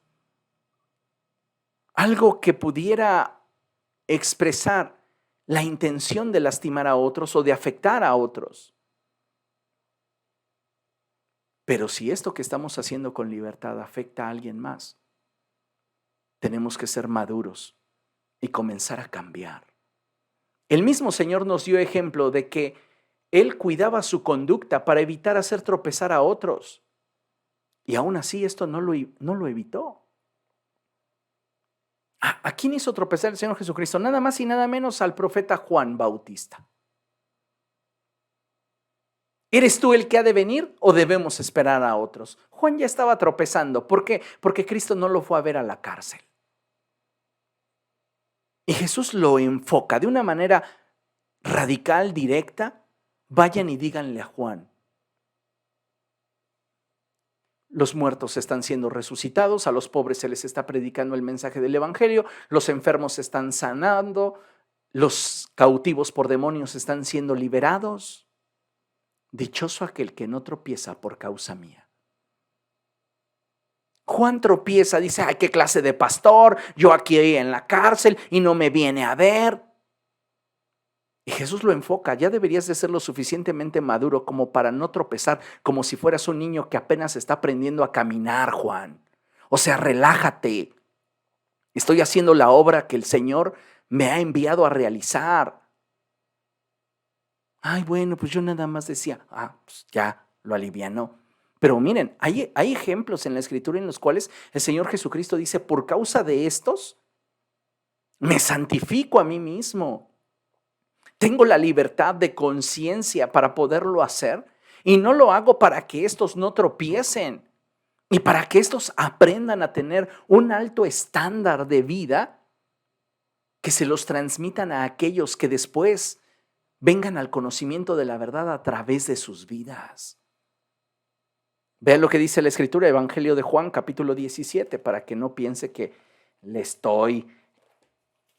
algo que pudiera expresar la intención de lastimar a otros o de afectar a otros. Pero si esto que estamos haciendo con libertad afecta a alguien más, tenemos que ser maduros y comenzar a cambiar. El mismo Señor nos dio ejemplo de que Él cuidaba su conducta para evitar hacer tropezar a otros. Y aún así esto no lo evitó. ¿A quién hizo tropezar el Señor Jesucristo? Nada más y nada menos al profeta Juan Bautista. ¿Eres tú el que ha de venir o debemos esperar a otros? Juan ya estaba tropezando. ¿Por qué? Porque Cristo no lo fue a ver a la cárcel. Y Jesús lo enfoca de una manera radical, directa. Vayan y díganle a Juan. Los muertos están siendo resucitados, a los pobres se les está predicando el mensaje del evangelio, los enfermos se están sanando, los cautivos por demonios están siendo liberados. Dichoso aquel que no tropieza por causa mía. Juan tropieza, dice, ay, qué clase de pastor, yo aquí en la cárcel y no me viene a ver. Y Jesús lo enfoca, ya deberías de ser lo suficientemente maduro como para no tropezar como si fueras un niño que apenas está aprendiendo a caminar, Juan. O sea, relájate. Estoy haciendo la obra que el Señor me ha enviado a realizar. Ay, bueno, pues yo nada más decía, pues ya lo alivianó. Pero miren, hay ejemplos en la Escritura en los cuales el Señor Jesucristo dice, por causa de estos, me santifico a mí mismo. Tengo la libertad de conciencia para poderlo hacer y no lo hago para que estos no tropiecen y para que estos aprendan a tener un alto estándar de vida que se los transmitan a aquellos que después vengan al conocimiento de la verdad a través de sus vidas. Vean lo que dice la Escritura, Evangelio de Juan, capítulo 17, para que no piense que le estoy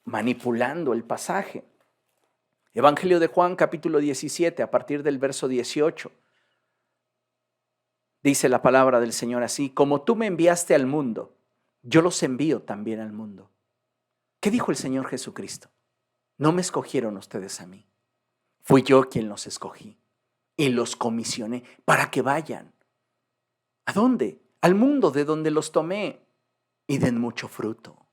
manipulando el pasaje. Evangelio de Juan, capítulo 17, a partir del verso 18. Dice la palabra del Señor así: como tú me enviaste al mundo, yo los envío también al mundo. ¿Qué dijo el Señor Jesucristo? No me escogieron ustedes a mí. Fui yo quien los escogí y los comisioné para que vayan. ¿A dónde? Al mundo de donde los tomé y den mucho fruto.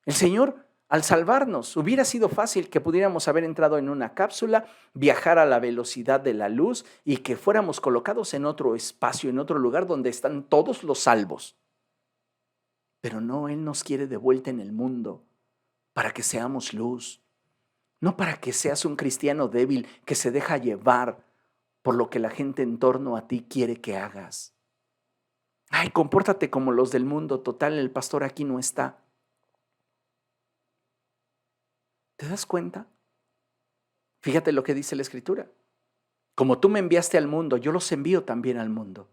El Señor, al salvarnos, hubiera sido fácil que pudiéramos haber entrado en una cápsula, viajar a la velocidad de la luz y que fuéramos colocados en otro espacio, en otro lugar donde están todos los salvos. Pero no, Él nos quiere de vuelta en el mundo para que seamos luz, no para que seas un cristiano débil que se deja llevar por lo que la gente en torno a ti quiere que hagas. Ay, compórtate como los del mundo, total, el pastor aquí no está. ¿Te das cuenta? Fíjate lo que dice la Escritura. Como tú me enviaste al mundo, yo los envío también al mundo.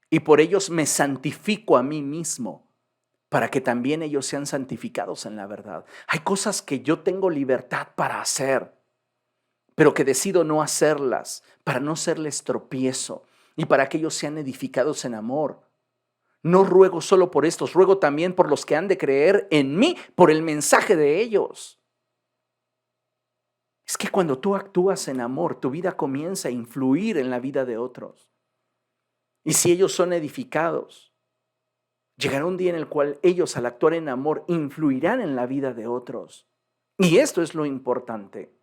Y por ellos me santifico a mí mismo, para que también ellos sean santificados en la verdad. Hay cosas que yo tengo libertad para hacer, pero que decido no hacerlas, para no serles tropiezo y para que ellos sean edificados en amor. No ruego solo por estos, ruego también por los que han de creer en mí, por el mensaje de ellos. Es que cuando tú actúas en amor, tu vida comienza a influir en la vida de otros. Y si ellos son edificados, llegará un día en el cual ellos, al actuar en amor, influirán en la vida de otros. Y esto es lo importante.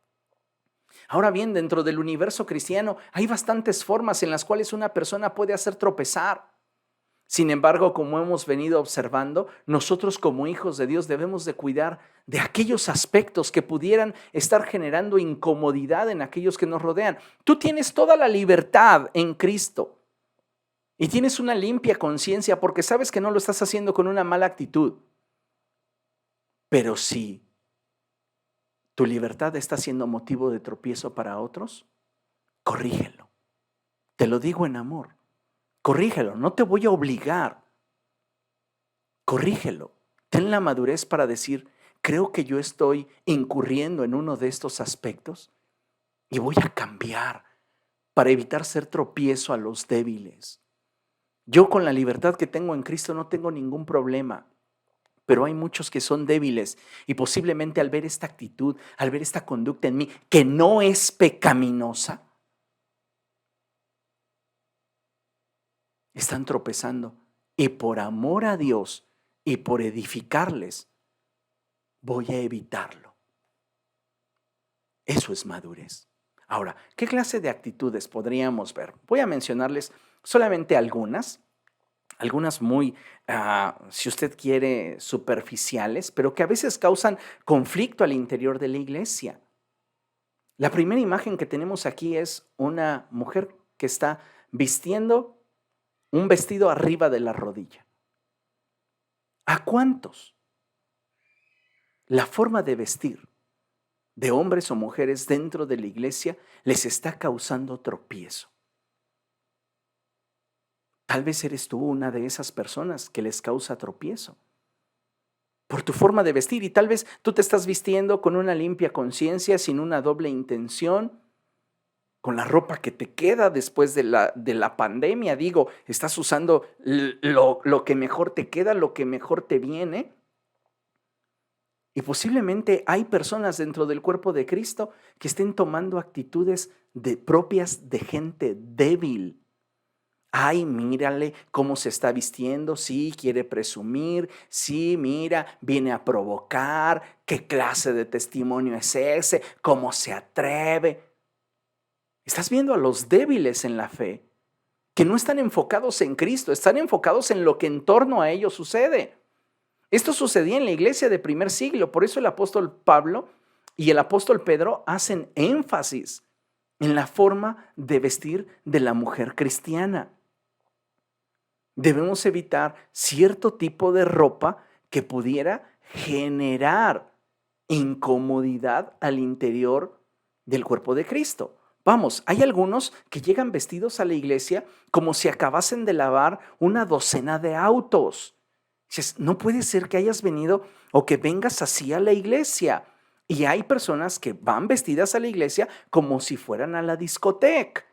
Ahora bien, dentro del universo cristiano hay bastantes formas en las cuales una persona puede hacer tropezar. Sin embargo, como hemos venido observando, nosotros como hijos de Dios debemos de cuidar de aquellos aspectos que pudieran estar generando incomodidad en aquellos que nos rodean. Tú tienes toda la libertad en Cristo y tienes una limpia conciencia porque sabes que no lo estás haciendo con una mala actitud. Pero si tu libertad está siendo motivo de tropiezo para otros, corrígelo. Te lo digo en amor. Corrígelo, no te voy a obligar. Corrígelo. Ten la madurez para decir, creo que yo estoy incurriendo en uno de estos aspectos y voy a cambiar para evitar ser tropiezo a los débiles. Yo con la libertad que tengo en Cristo no tengo ningún problema, pero hay muchos que son débiles y posiblemente al ver esta actitud, al ver esta conducta en mí, que no es pecaminosa, están tropezando y por amor a Dios y por edificarles, voy a evitarlo. Eso es madurez. Ahora, ¿qué clase de actitudes podríamos ver? Voy a mencionarles solamente algunas muy, si usted quiere, superficiales, pero que a veces causan conflicto al interior de la iglesia. La primera imagen que tenemos aquí es una mujer que está vistiendo un vestido arriba de la rodilla. ¿A cuántos la forma de vestir de hombres o mujeres dentro de la iglesia les está causando tropiezo? Tal vez eres tú una de esas personas que les causa tropiezo por tu forma de vestir y tal vez tú te estás vistiendo con una limpia conciencia, sin una doble intención, con la ropa que te queda después de la pandemia. Digo, estás usando lo que mejor te queda, lo que mejor te viene. Y posiblemente hay personas dentro del cuerpo de Cristo que estén tomando actitudes propias de gente débil. Ay, mírale cómo se está vistiendo, sí, quiere presumir, sí, mira, viene a provocar, qué clase de testimonio es ese, cómo se atreve. Estás viendo a los débiles en la fe, que no están enfocados en Cristo, están enfocados en lo que en torno a ellos sucede. Esto sucedía en la iglesia de primer siglo, por eso el apóstol Pablo y el apóstol Pedro hacen énfasis en la forma de vestir de la mujer cristiana. Debemos evitar cierto tipo de ropa que pudiera generar incomodidad al interior del cuerpo de Cristo. Vamos, hay algunos que llegan vestidos a la iglesia como si acabasen de lavar una docena de autos. Dices, no puede ser que hayas venido o que vengas así a la iglesia. Y hay personas que van vestidas a la iglesia como si fueran a la discoteca.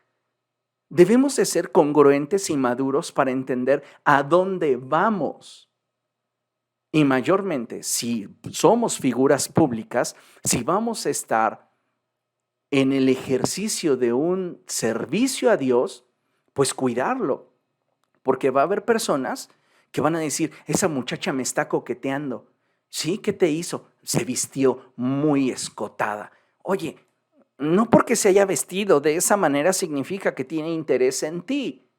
Debemos de ser congruentes y maduros para entender a dónde vamos. Y mayormente, si somos figuras públicas, si vamos a estar en el ejercicio de un servicio a Dios, pues cuidarlo, porque va a haber personas que van a decir, esa muchacha me está coqueteando. ¿Sí? ¿Qué te hizo? Se vistió muy escotada. Oye, no porque se haya vestido de esa manera significa que tiene interés en ti.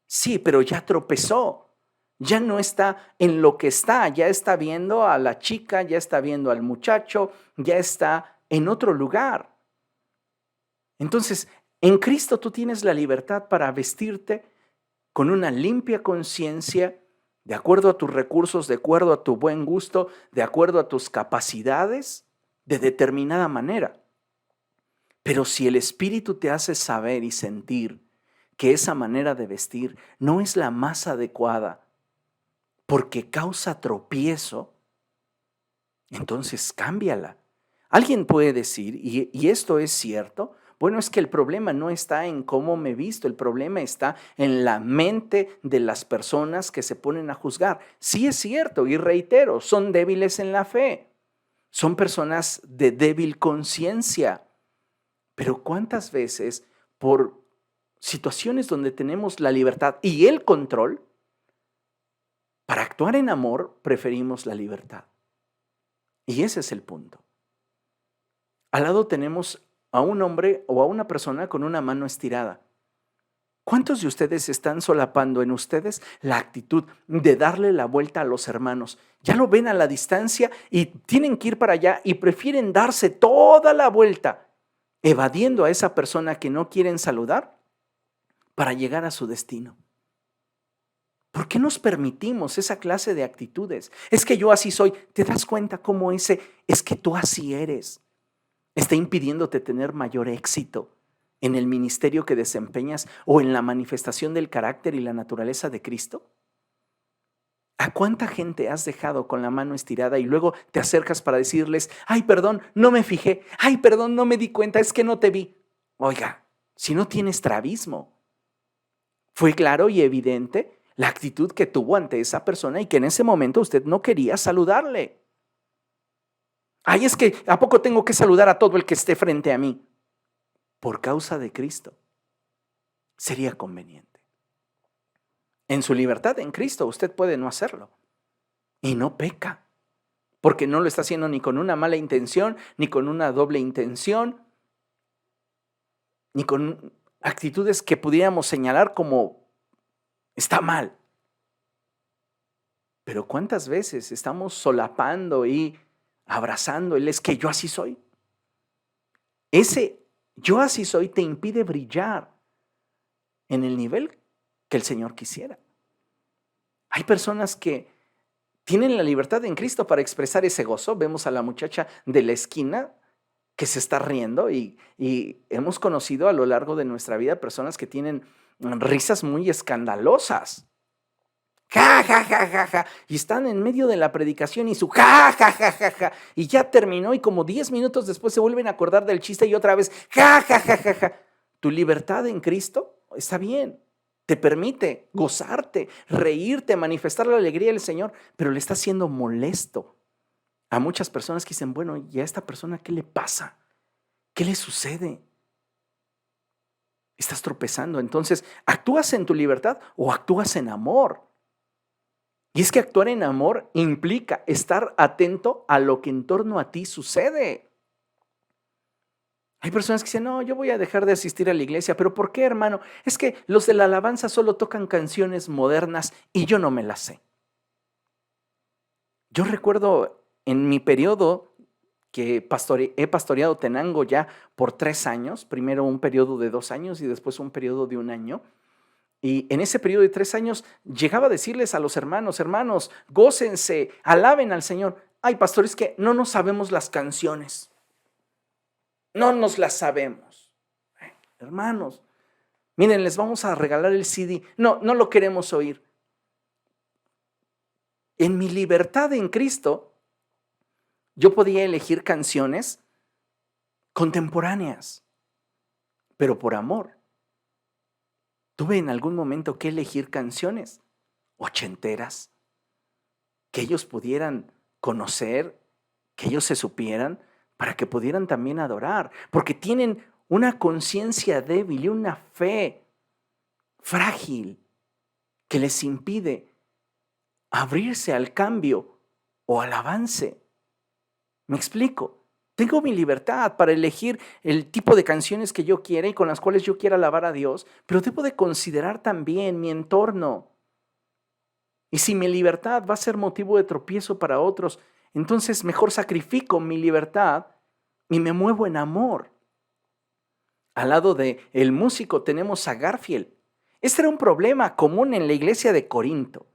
Sí, pero ya tropezó. Ya no está en lo que está, ya está viendo a la chica, ya está viendo al muchacho, ya está en otro lugar. Entonces, en Cristo tú tienes la libertad para vestirte con una limpia conciencia, de acuerdo a tus recursos, de acuerdo a tu buen gusto, de acuerdo a tus capacidades, de determinada manera. Pero si el Espíritu te hace saber y sentir que esa manera de vestir no es la más adecuada porque causa tropiezo, entonces cámbiala. Alguien puede decir, y esto es cierto, bueno, es que el problema no está en cómo me visto, el problema está en la mente de las personas que se ponen a juzgar. Sí es cierto, y reitero, son débiles en la fe, son personas de débil conciencia, pero ¿cuántas veces por situaciones donde tenemos la libertad y el control, para actuar en amor preferimos la libertad? Y ese es el punto. Al lado tenemos a un hombre o a una persona con una mano estirada. ¿Cuántos de ustedes están solapando en ustedes la actitud de darle la vuelta a los hermanos? Ya lo ven a la distancia y tienen que ir para allá y prefieren darse toda la vuelta, evadiendo a esa persona que no quieren saludar para llegar a su destino. ¿Por qué nos permitimos esa clase de actitudes? Es que yo así soy. ¿Te das cuenta cómo es que tú así eres? Está impidiéndote tener mayor éxito en el ministerio que desempeñas o en la manifestación del carácter y la naturaleza de Cristo. ¿A cuánta gente has dejado con la mano estirada y luego te acercas para decirles, ay, perdón, no me fijé, ay, perdón, no me di cuenta, es que no te vi? Oiga, si no tienes estrabismo, fue claro y evidente la actitud que tuvo ante esa persona y que en ese momento usted no quería saludarle. Ay, es que ¿a poco tengo que saludar a todo el que esté frente a mí? Por causa de Cristo, sería conveniente. En su libertad en Cristo usted puede no hacerlo y no peca, porque no lo está haciendo ni con una mala intención, ni con una doble intención, ni con actitudes que pudiéramos señalar como está mal. Pero ¿cuántas veces estamos solapando y abrazando el es que yo así soy? Ese yo así soy te impide brillar en el nivel que el Señor quisiera. Hay personas que tienen la libertad en Cristo para expresar ese gozo. Vemos a la muchacha de la esquina que se está riendo y hemos conocido a lo largo de nuestra vida personas que tienen risas muy escandalosas. Ja, ja, ja, ja, ja. Y están en medio de la predicación y su ja, ja, ja, ja, ja. Y ya terminó y como 10 minutos después se vuelven a acordar del chiste y otra vez ja, ja, ja, ja, ja. Tu libertad en Cristo está bien. Te permite gozarte, reírte, manifestar la alegría del Señor, pero le está haciendo molesto a muchas personas que dicen, bueno, ¿y a esta persona qué le pasa? ¿Qué le sucede? Estás tropezando. Entonces, ¿actúas en tu libertad o actúas en amor? Y es que actuar en amor implica estar atento a lo que en torno a ti sucede. Hay personas que dicen, no, yo voy a dejar de asistir a la iglesia, pero ¿por qué, hermano? Es que los de la alabanza solo tocan canciones modernas y yo no me las sé. Yo recuerdo en mi periodo que he pastoreado Tenango ya por 3 años, primero un periodo de 2 años y después un periodo de 1 año. Y en ese periodo de 3 años llegaba a decirles a los hermanos, hermanos, gócense, alaben al Señor. Ay, pastor, es que no nos sabemos las canciones. No nos las sabemos. Hermanos, miren, les vamos a regalar el CD. No, no lo queremos oír. En mi libertad en Cristo, yo podía elegir canciones contemporáneas, pero por amor. tuve en algún momento que elegir canciones ochenteras que ellos pudieran conocer, que ellos se supieran, para que pudieran también adorar, porque tienen una conciencia débil y una fe frágil que les impide abrirse al cambio o al avance. ¿Me explico? Tengo mi libertad para elegir el tipo de canciones que yo quiera y con las cuales yo quiera alabar a Dios, pero debo de considerar también mi entorno. Y si mi libertad va a ser motivo de tropiezo para otros, entonces mejor sacrifico mi libertad y me muevo en amor. Al lado de el músico tenemos a Garfield. Este era un problema común en la iglesia de Corinto.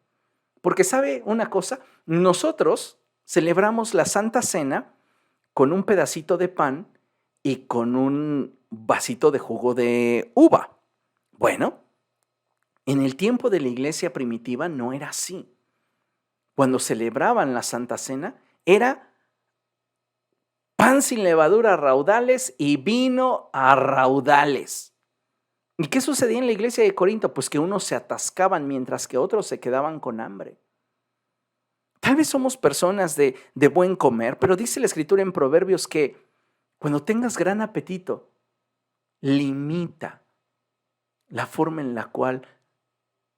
Porque ¿sabe una cosa? Nosotros celebramos la Santa Cena con un pedacito de pan y con un vasito de jugo de uva. Bueno, en el tiempo de la iglesia primitiva no era así. Cuando celebraban la Santa Cena, era pan sin levadura a raudales y vino a raudales. ¿Y qué sucedía en la iglesia de Corinto? Pues que unos se atascaban mientras que otros se quedaban con hambre. Tal vez somos personas de buen comer, pero dice la Escritura en Proverbios que cuando tengas gran apetito, limita la forma en la cual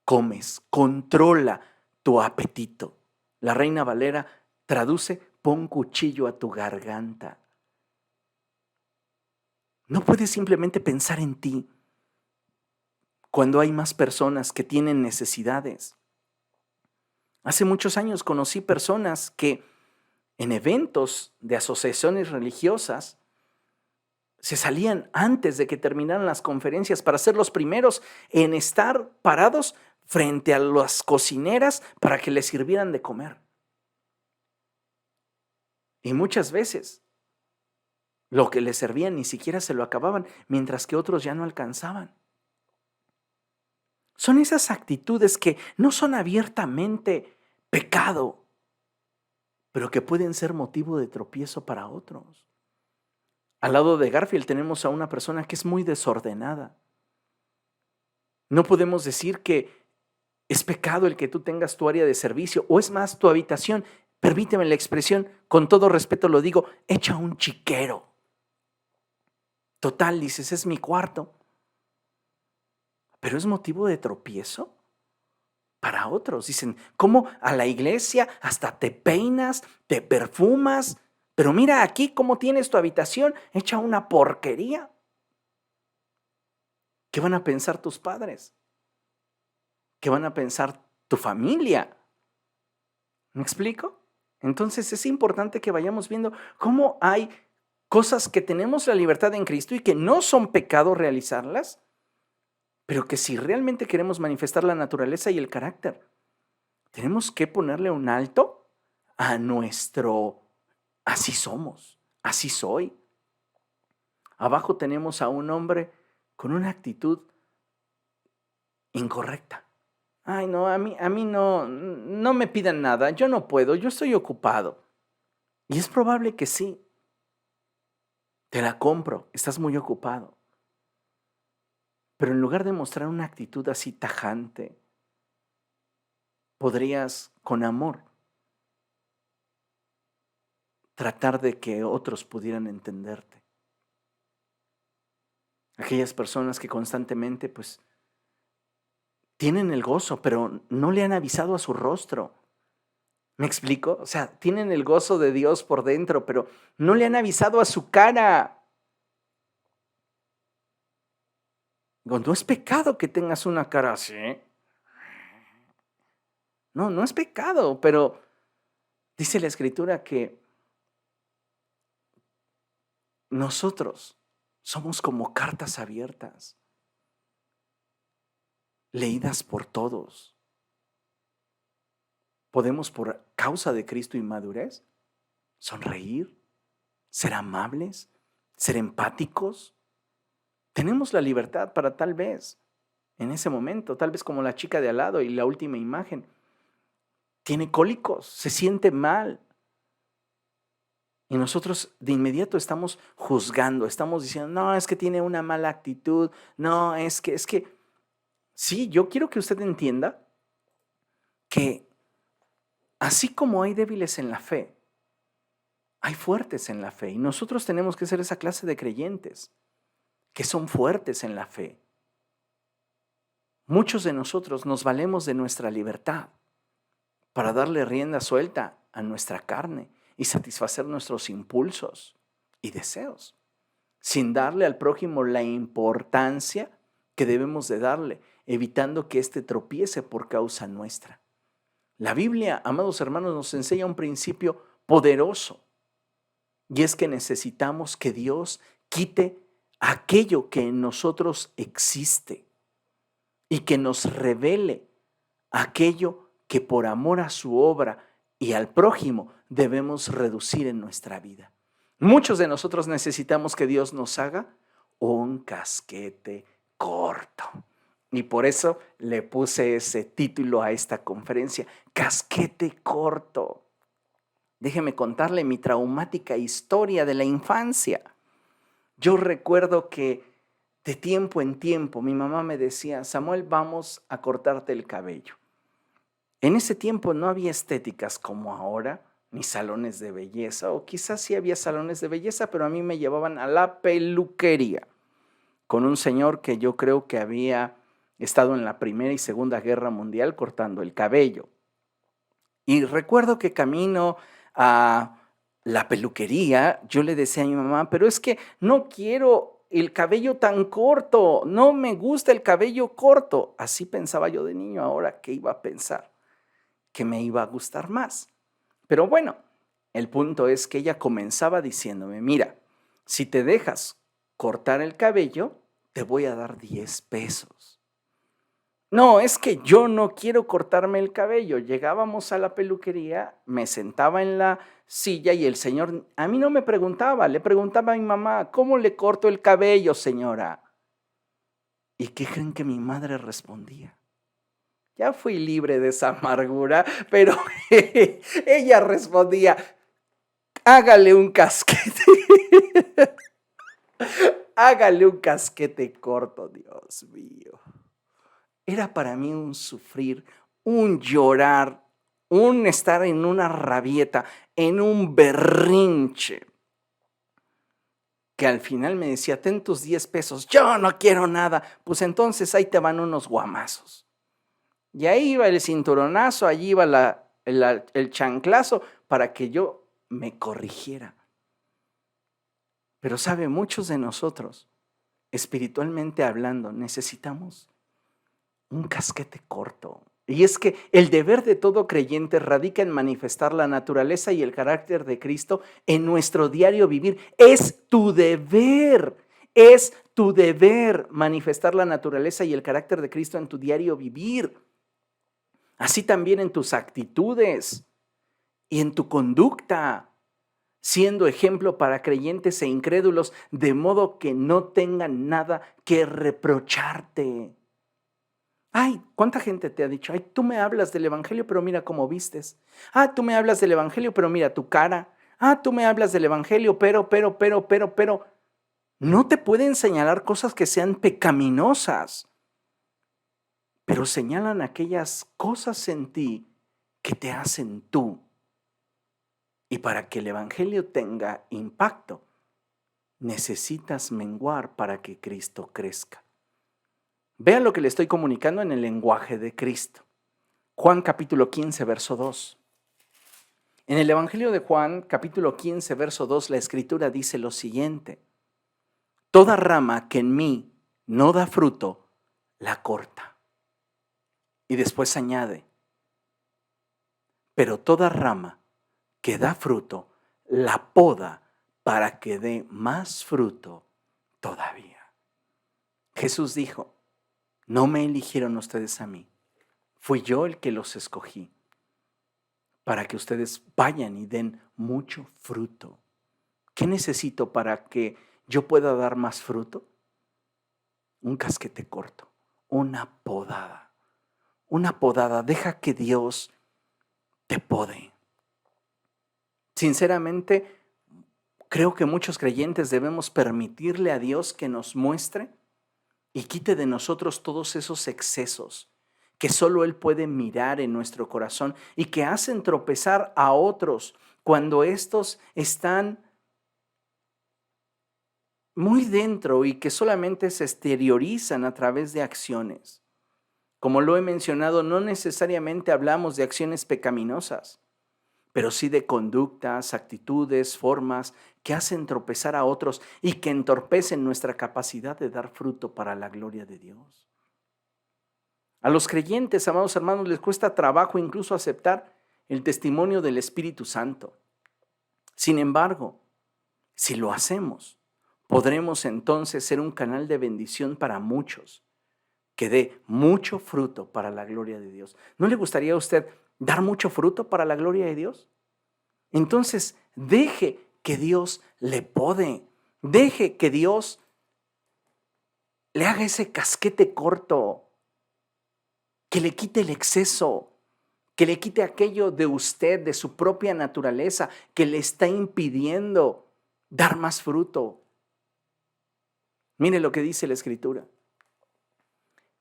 comes, controla tu apetito. La Reina Valera traduce: pon cuchillo a tu garganta. No puedes simplemente pensar en ti cuando hay más personas que tienen necesidades. Hace muchos años conocí personas que en eventos de asociaciones religiosas se salían antes de que terminaran las conferencias para ser los primeros en estar parados frente a las cocineras para que les sirvieran de comer. Y muchas veces lo que les servían ni siquiera se lo acababan, mientras que otros ya no alcanzaban. Son esas actitudes que no son abiertamente pecado, pero que pueden ser motivo de tropiezo para otros. Al lado de Garfield tenemos a una persona que es muy desordenada. No podemos decir que es pecado el que tú tengas tu área de servicio, o es más, tu habitación, permíteme la expresión, con todo respeto lo digo, hecha un chiquero. Total, dices, es mi cuarto. Pero es motivo de tropiezo para otros. Dicen, ¿cómo a la iglesia hasta te peinas, te perfumas? Pero mira aquí cómo tienes tu habitación hecha una porquería. ¿Qué van a pensar tus padres? ¿Qué van a pensar tu familia? ¿Me explico? Entonces es importante que vayamos viendo cómo hay cosas que tenemos la libertad en Cristo y que no son pecado realizarlas, pero que si realmente queremos manifestar la naturaleza y el carácter, tenemos que ponerle un alto a nuestro así somos, así soy. Abajo tenemos a un hombre con una actitud incorrecta. Ay, no, a mí no me pidan nada, yo no puedo, yo estoy ocupado. Y es probable que sí. Te la compro, estás muy ocupado. Pero en lugar de mostrar una actitud así tajante, podrías, con amor, tratar de que otros pudieran entenderte. Aquellas personas que constantemente, pues, tienen el gozo, pero no le han avisado a su rostro. ¿Me explico? O sea, tienen el gozo de Dios por dentro, pero no le han avisado a su cara. No es pecado que tengas una cara así. No, no es pecado, pero dice la Escritura que nosotros somos como cartas abiertas, leídas por todos. Podemos, por causa de Cristo y madurez, sonreír, ser amables, ser empáticos. Tenemos la libertad para tal vez, en ese momento, tal vez como la chica de al lado y la última imagen, tiene cólicos, se siente mal. Y nosotros de inmediato estamos juzgando, estamos diciendo, no, es que tiene una mala actitud, no, es que, Sí, yo quiero que usted entienda que así como hay débiles en la fe, hay fuertes en la fe. Y nosotros tenemos que ser esa clase de creyentes que son fuertes en la fe. Muchos de nosotros nos valemos de nuestra libertad para darle rienda suelta a nuestra carne y satisfacer nuestros impulsos y deseos, sin darle al prójimo la importancia que debemos de darle, evitando que éste tropiece por causa nuestra. La Biblia, amados hermanos, nos enseña un principio poderoso, y es que necesitamos que Dios quite aquello que en nosotros existe y que nos revele aquello que por amor a su obra y al prójimo debemos reducir en nuestra vida. Muchos de nosotros necesitamos que Dios nos haga un casquete corto. Y por eso le puse ese título a esta conferencia, Casquete Corto. Déjeme contarle mi traumática historia de la infancia. Yo recuerdo que de tiempo en tiempo mi mamá me decía, Samuel, vamos a cortarte el cabello. En ese tiempo no había estéticas como ahora, ni salones de belleza, o quizás sí había salones de belleza, pero a mí me llevaban a la peluquería con un señor que yo creo que había estado en la Primera y Segunda Guerra Mundial cortando el cabello. Y recuerdo que camino a la peluquería, yo le decía a mi mamá, pero es que no quiero el cabello tan corto, no me gusta el cabello corto. Así pensaba yo de niño, ahora ¿qué iba a pensar? Que me iba a gustar más. Pero bueno, el punto es que ella comenzaba diciéndome, mira, si te dejas cortar el cabello, te voy a dar 10 pesos. No, es que yo no quiero cortarme el cabello. Llegábamos a la peluquería, me sentaba en la silla y el señor a mí no me preguntaba, le preguntaba a mi mamá, ¿cómo le corto el cabello, señora? ¿Y qué creen que mi madre respondía? Ya fui libre de esa amargura, pero ella respondía, hágale un casquete, hágale un casquete corto, Dios mío. Era para mí un sufrir, un llorar, un estar en una rabieta, en un berrinche, que al final me decía, ten tus 10 pesos, yo no quiero nada, pues entonces ahí te van unos guamazos. Y ahí iba el cinturonazo, allí iba el chanclazo para que yo me corrigiera. Pero sabe, muchos de nosotros, espiritualmente hablando, necesitamos un casquete corto. Y es que el deber de todo creyente radica en manifestar la naturaleza y el carácter de Cristo en nuestro diario vivir. Es tu deber manifestar la naturaleza y el carácter de Cristo en tu diario vivir. Así también en tus actitudes y en tu conducta, siendo ejemplo para creyentes e incrédulos, de modo que no tengan nada que reprocharte. Ay, ¿cuánta gente te ha dicho? Ay, tú me hablas del evangelio, pero mira cómo vistes. Ah, tú me hablas del evangelio, pero mira tu cara. Ah, tú me hablas del evangelio, pero. No te pueden señalar cosas que sean pecaminosas, pero señalan aquellas cosas en ti que te hacen tú. Y para que el evangelio tenga impacto, necesitas menguar para que Cristo crezca. Vean lo que le estoy comunicando en el lenguaje de Cristo. Juan capítulo 15, verso 2. En el Evangelio de Juan capítulo 15, verso 2, la Escritura dice lo siguiente. Toda rama que en mí no da fruto, la corta. Y después añade, pero toda rama que da fruto, la poda para que dé más fruto todavía. Jesús dijo, no me eligieron ustedes a mí, fui yo el que los escogí para que ustedes vayan y den mucho fruto. ¿Qué necesito para que yo pueda dar más fruto? Un casquete corto, una podada. Una podada, deja que Dios te pode. Sinceramente, creo que muchos creyentes debemos permitirle a Dios que nos muestre y quite de nosotros todos esos excesos que solo Él puede mirar en nuestro corazón y que hacen tropezar a otros cuando estos están muy dentro y que solamente se exteriorizan a través de acciones. Como lo he mencionado, no necesariamente hablamos de acciones pecaminosas, pero sí de conductas, actitudes, formas que hacen tropezar a otros y que entorpecen nuestra capacidad de dar fruto para la gloria de Dios. A los creyentes, amados hermanos, les cuesta trabajo incluso aceptar el testimonio del Espíritu Santo. Sin embargo, si lo hacemos, podremos entonces ser un canal de bendición para muchos, que dé mucho fruto para la gloria de Dios. ¿No le gustaría a usted dar mucho fruto para la gloria de Dios? Entonces, deje que Dios le pode, deje que Dios le haga ese casquete corto, que le quite el exceso, que le quite aquello de usted, de su propia naturaleza, que le está impidiendo dar más fruto. Mire lo que dice la Escritura.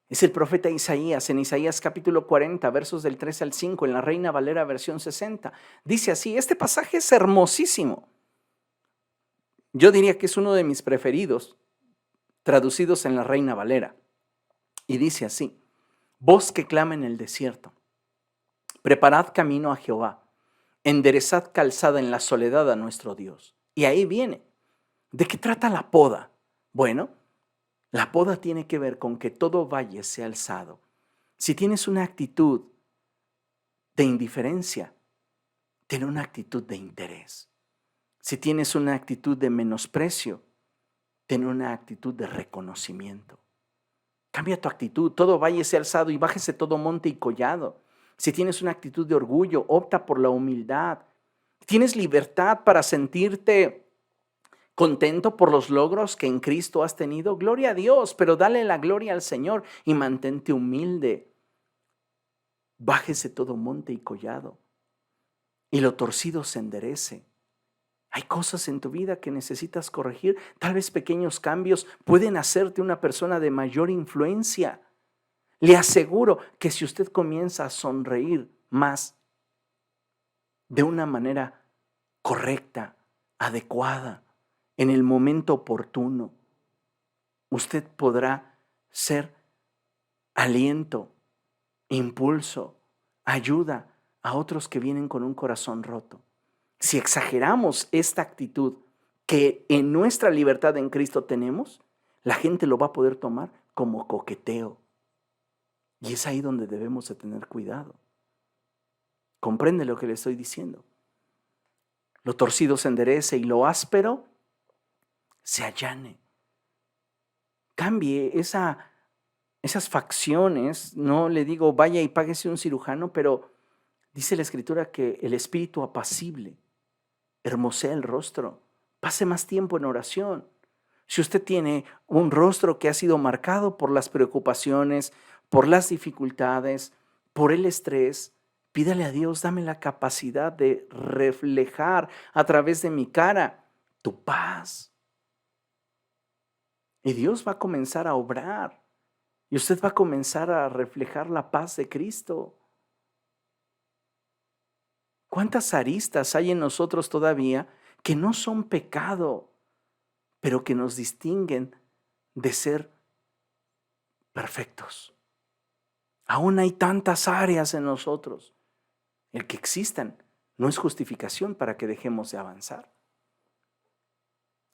Es el profeta Isaías, en Isaías capítulo 40, versos del 3 al 5, en la Reina Valera versión 60. Dice así, este pasaje es hermosísimo. Yo diría que es uno de mis preferidos, traducidos en la Reina Valera. Y dice así, voz que clama en el desierto, preparad camino a Jehová, enderezad calzada en la soledad a nuestro Dios. Y ahí viene. ¿De qué trata la poda? Bueno, la poda tiene que ver con que todo valle sea alzado. Si tienes una actitud de indiferencia, ten una actitud de interés. Si tienes una actitud de menosprecio, ten una actitud de reconocimiento. Cambia tu actitud, todo valle sea alzado y bájese todo monte y collado. Si tienes una actitud de orgullo, opta por la humildad. Tienes libertad para sentirte contento por los logros que en Cristo has tenido. Gloria a Dios, pero dale la gloria al Señor y mantente humilde. Bájese todo monte y collado y lo torcido se enderece. Hay cosas en tu vida que necesitas corregir. Tal vez pequeños cambios pueden hacerte una persona de mayor influencia. Le aseguro que si usted comienza a sonreír más de una manera correcta, adecuada, en el momento oportuno, usted podrá ser aliento, impulso, ayuda a otros que vienen con un corazón roto. Si exageramos esta actitud que en nuestra libertad en Cristo tenemos, la gente lo va a poder tomar como coqueteo. Y es ahí donde debemos de tener cuidado. ¿Comprende lo que le estoy diciendo? Lo torcido se enderece y lo áspero se allane. Cambie esas facciones. No le digo vaya y páguese un cirujano, pero dice la Escritura que el espíritu apacible hermosea el rostro. Pase más tiempo en oración. Si usted tiene un rostro que ha sido marcado por las preocupaciones, por las dificultades, por el estrés, pídale a Dios, dame la capacidad de reflejar a través de mi cara tu paz. Y Dios va a comenzar a obrar. Y usted va a comenzar a reflejar la paz de Cristo. ¿Cuántas aristas hay en nosotros todavía que no son pecado, pero que nos distinguen de ser perfectos? Aún hay tantas áreas en nosotros. El que existan no es justificación para que dejemos de avanzar.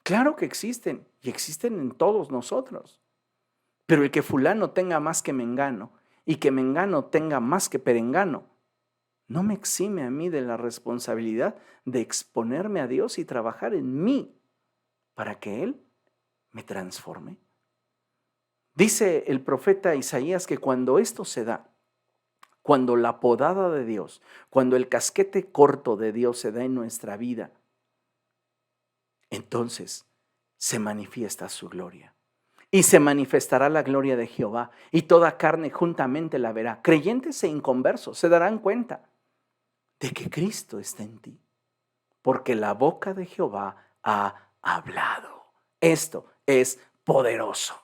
Claro que existen y existen en todos nosotros. Pero el que fulano tenga más que mengano y que mengano tenga más que perengano, no me exime a mí de la responsabilidad de exponerme a Dios y trabajar en mí para que Él me transforme. Dice el profeta Isaías que cuando esto se da, cuando la podada de Dios, cuando el casquete corto de Dios se da en nuestra vida, entonces se manifiesta su gloria. Y se manifestará la gloria de Jehová, y toda carne juntamente la verá. Creyentes e inconversos se darán cuenta de que Cristo está en ti, porque la boca de Jehová ha hablado. Esto es poderoso.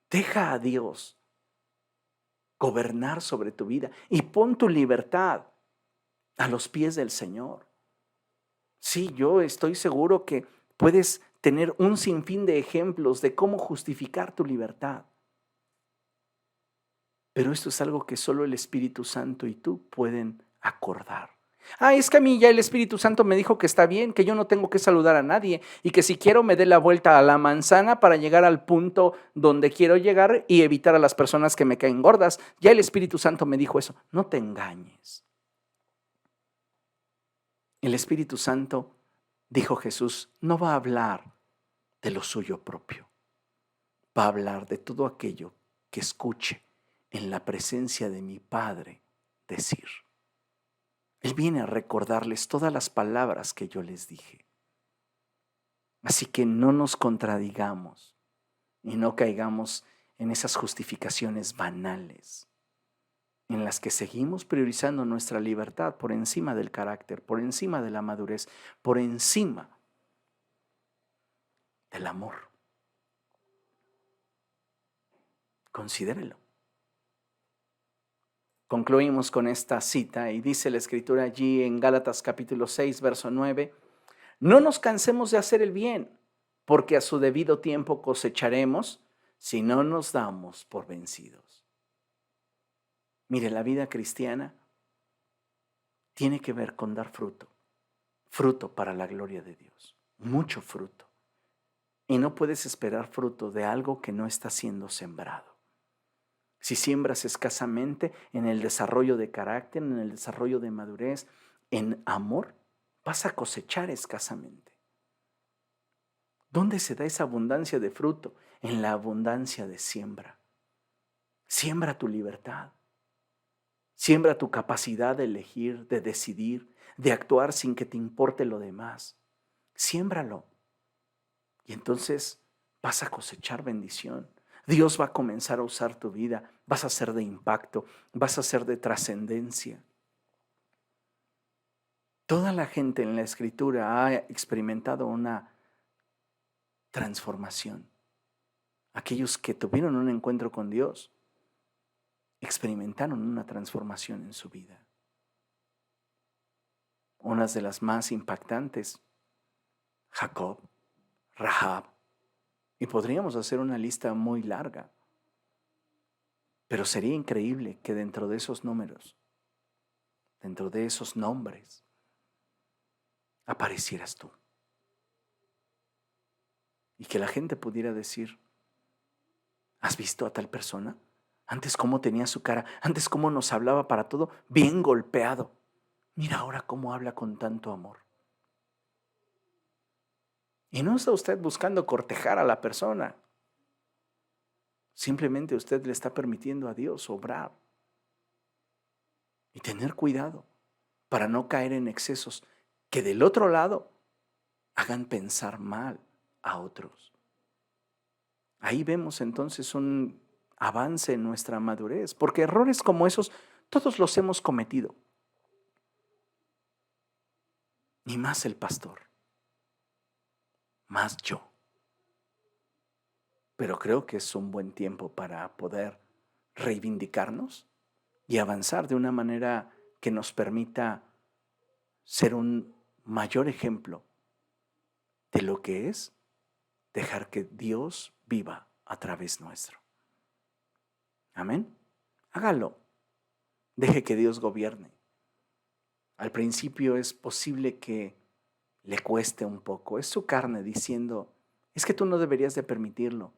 Deja a Dios gobernar sobre tu vida y pon tu libertad a los pies del Señor. Sí, yo estoy seguro que puedes tener un sinfín de ejemplos de cómo justificar tu libertad. Pero esto es algo que solo el Espíritu Santo y tú pueden acordar. Es que a mí ya el Espíritu Santo me dijo que está bien, que yo no tengo que saludar a nadie y que si quiero me dé la vuelta a la manzana para llegar al punto donde quiero llegar y evitar a las personas que me caen gordas. Ya el Espíritu Santo me dijo eso. No te engañes. El Espíritu Santo, dijo Jesús, no va a hablar de lo suyo propio. Va a hablar de todo aquello que escuche en la presencia de mi Padre decir. Él viene a recordarles todas las palabras que yo les dije. Así que no nos contradigamos y no caigamos en esas justificaciones banales en las que seguimos priorizando nuestra libertad por encima del carácter, por encima de la madurez, por encima del amor. Considérelo. Concluimos con esta cita y dice la Escritura allí en Gálatas capítulo 6, verso 9, no nos cansemos de hacer el bien, porque a su debido tiempo cosecharemos si no nos damos por vencidos. Mire, la vida cristiana tiene que ver con dar fruto, fruto para la gloria de Dios, mucho fruto. Y no puedes esperar fruto de algo que no está siendo sembrado. Si siembras escasamente en el desarrollo de carácter, en el desarrollo de madurez, en amor, vas a cosechar escasamente. ¿Dónde se da esa abundancia de fruto? En la abundancia de siembra. Siembra tu libertad. Siembra tu capacidad de elegir, de decidir, de actuar sin que te importe lo demás. Siémbralo. Y entonces vas a cosechar bendición. Dios va a comenzar a usar tu vida. Vas a ser de impacto. Vas a ser de trascendencia. Toda la gente en la Escritura ha experimentado una transformación. Aquellos que tuvieron un encuentro con Dios experimentaron una transformación en su vida. Unas de las más impactantes, Jacob, Rahab, y podríamos hacer una lista muy larga, pero sería increíble que dentro de esos números, dentro de esos nombres, aparecieras tú. Y que la gente pudiera decir, ¿has visto a tal persona? Antes cómo tenía su cara, antes cómo nos hablaba para todo, bien golpeado. Mira ahora cómo habla con tanto amor. Y no está usted buscando cortejar a la persona. Simplemente usted le está permitiendo a Dios obrar. Y tener cuidado para no caer en excesos que del otro lado hagan pensar mal a otros. Ahí vemos entonces un avance en nuestra madurez, porque errores como esos todos los hemos cometido. Ni más el pastor, más yo. Pero creo que es un buen tiempo para poder reivindicarnos y avanzar de una manera que nos permita ser un mayor ejemplo de lo que es dejar que Dios viva a través nuestro. Amén. Hágalo. Deje que Dios gobierne. Al principio es posible que le cueste un poco. Es su carne diciendo, es que tú no deberías de permitirlo.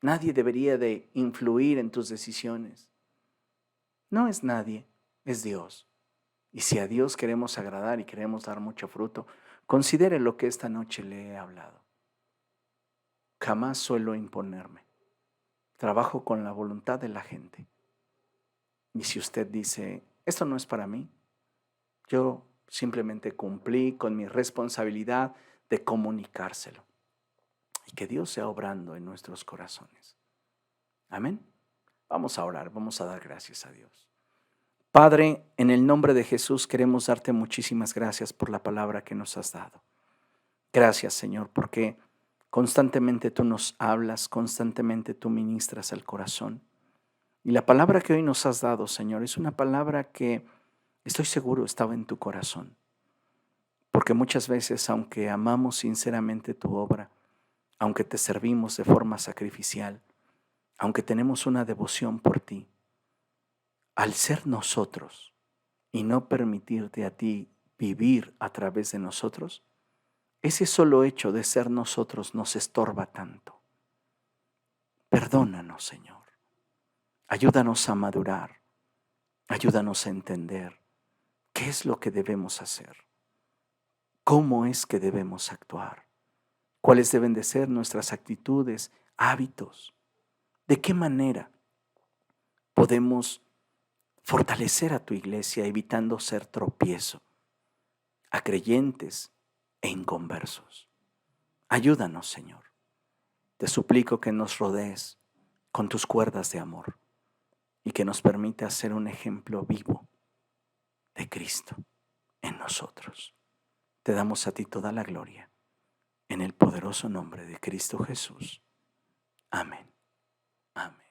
Nadie debería de influir en tus decisiones. No es nadie, es Dios. Y si a Dios queremos agradar y queremos dar mucho fruto, considere lo que esta noche le he hablado. Jamás suelo imponerme. Trabajo con la voluntad de la gente. Y si usted dice, esto no es para mí, yo simplemente cumplí con mi responsabilidad de comunicárselo. Y que Dios sea obrando en nuestros corazones. Amén. Vamos a orar, vamos a dar gracias a Dios. Padre, en el nombre de Jesús queremos darte muchísimas gracias por la palabra que nos has dado. Gracias, Señor, porque Constantemente tú nos hablas, constantemente tú ministras al corazón. Y la palabra que hoy nos has dado, Señor, es una palabra que estoy seguro estaba en tu corazón. Porque muchas veces, aunque amamos sinceramente tu obra, aunque te servimos de forma sacrificial, aunque tenemos una devoción por ti, al ser nosotros y no permitirte a ti vivir a través de nosotros, ese solo hecho de ser nosotros nos estorba tanto. Perdónanos, Señor. Ayúdanos a madurar. Ayúdanos a entender qué es lo que debemos hacer. ¿Cómo es que debemos actuar? ¿Cuáles deben de ser nuestras actitudes, hábitos? ¿De qué manera podemos fortalecer a tu iglesia evitando ser tropiezo a creyentes e inconversos? Ayúdanos, Señor. Te suplico que nos rodees con tus cuerdas de amor y que nos permita ser un ejemplo vivo de Cristo en nosotros. Te damos a ti toda la gloria, en el poderoso nombre de Cristo Jesús. Amén. Amén.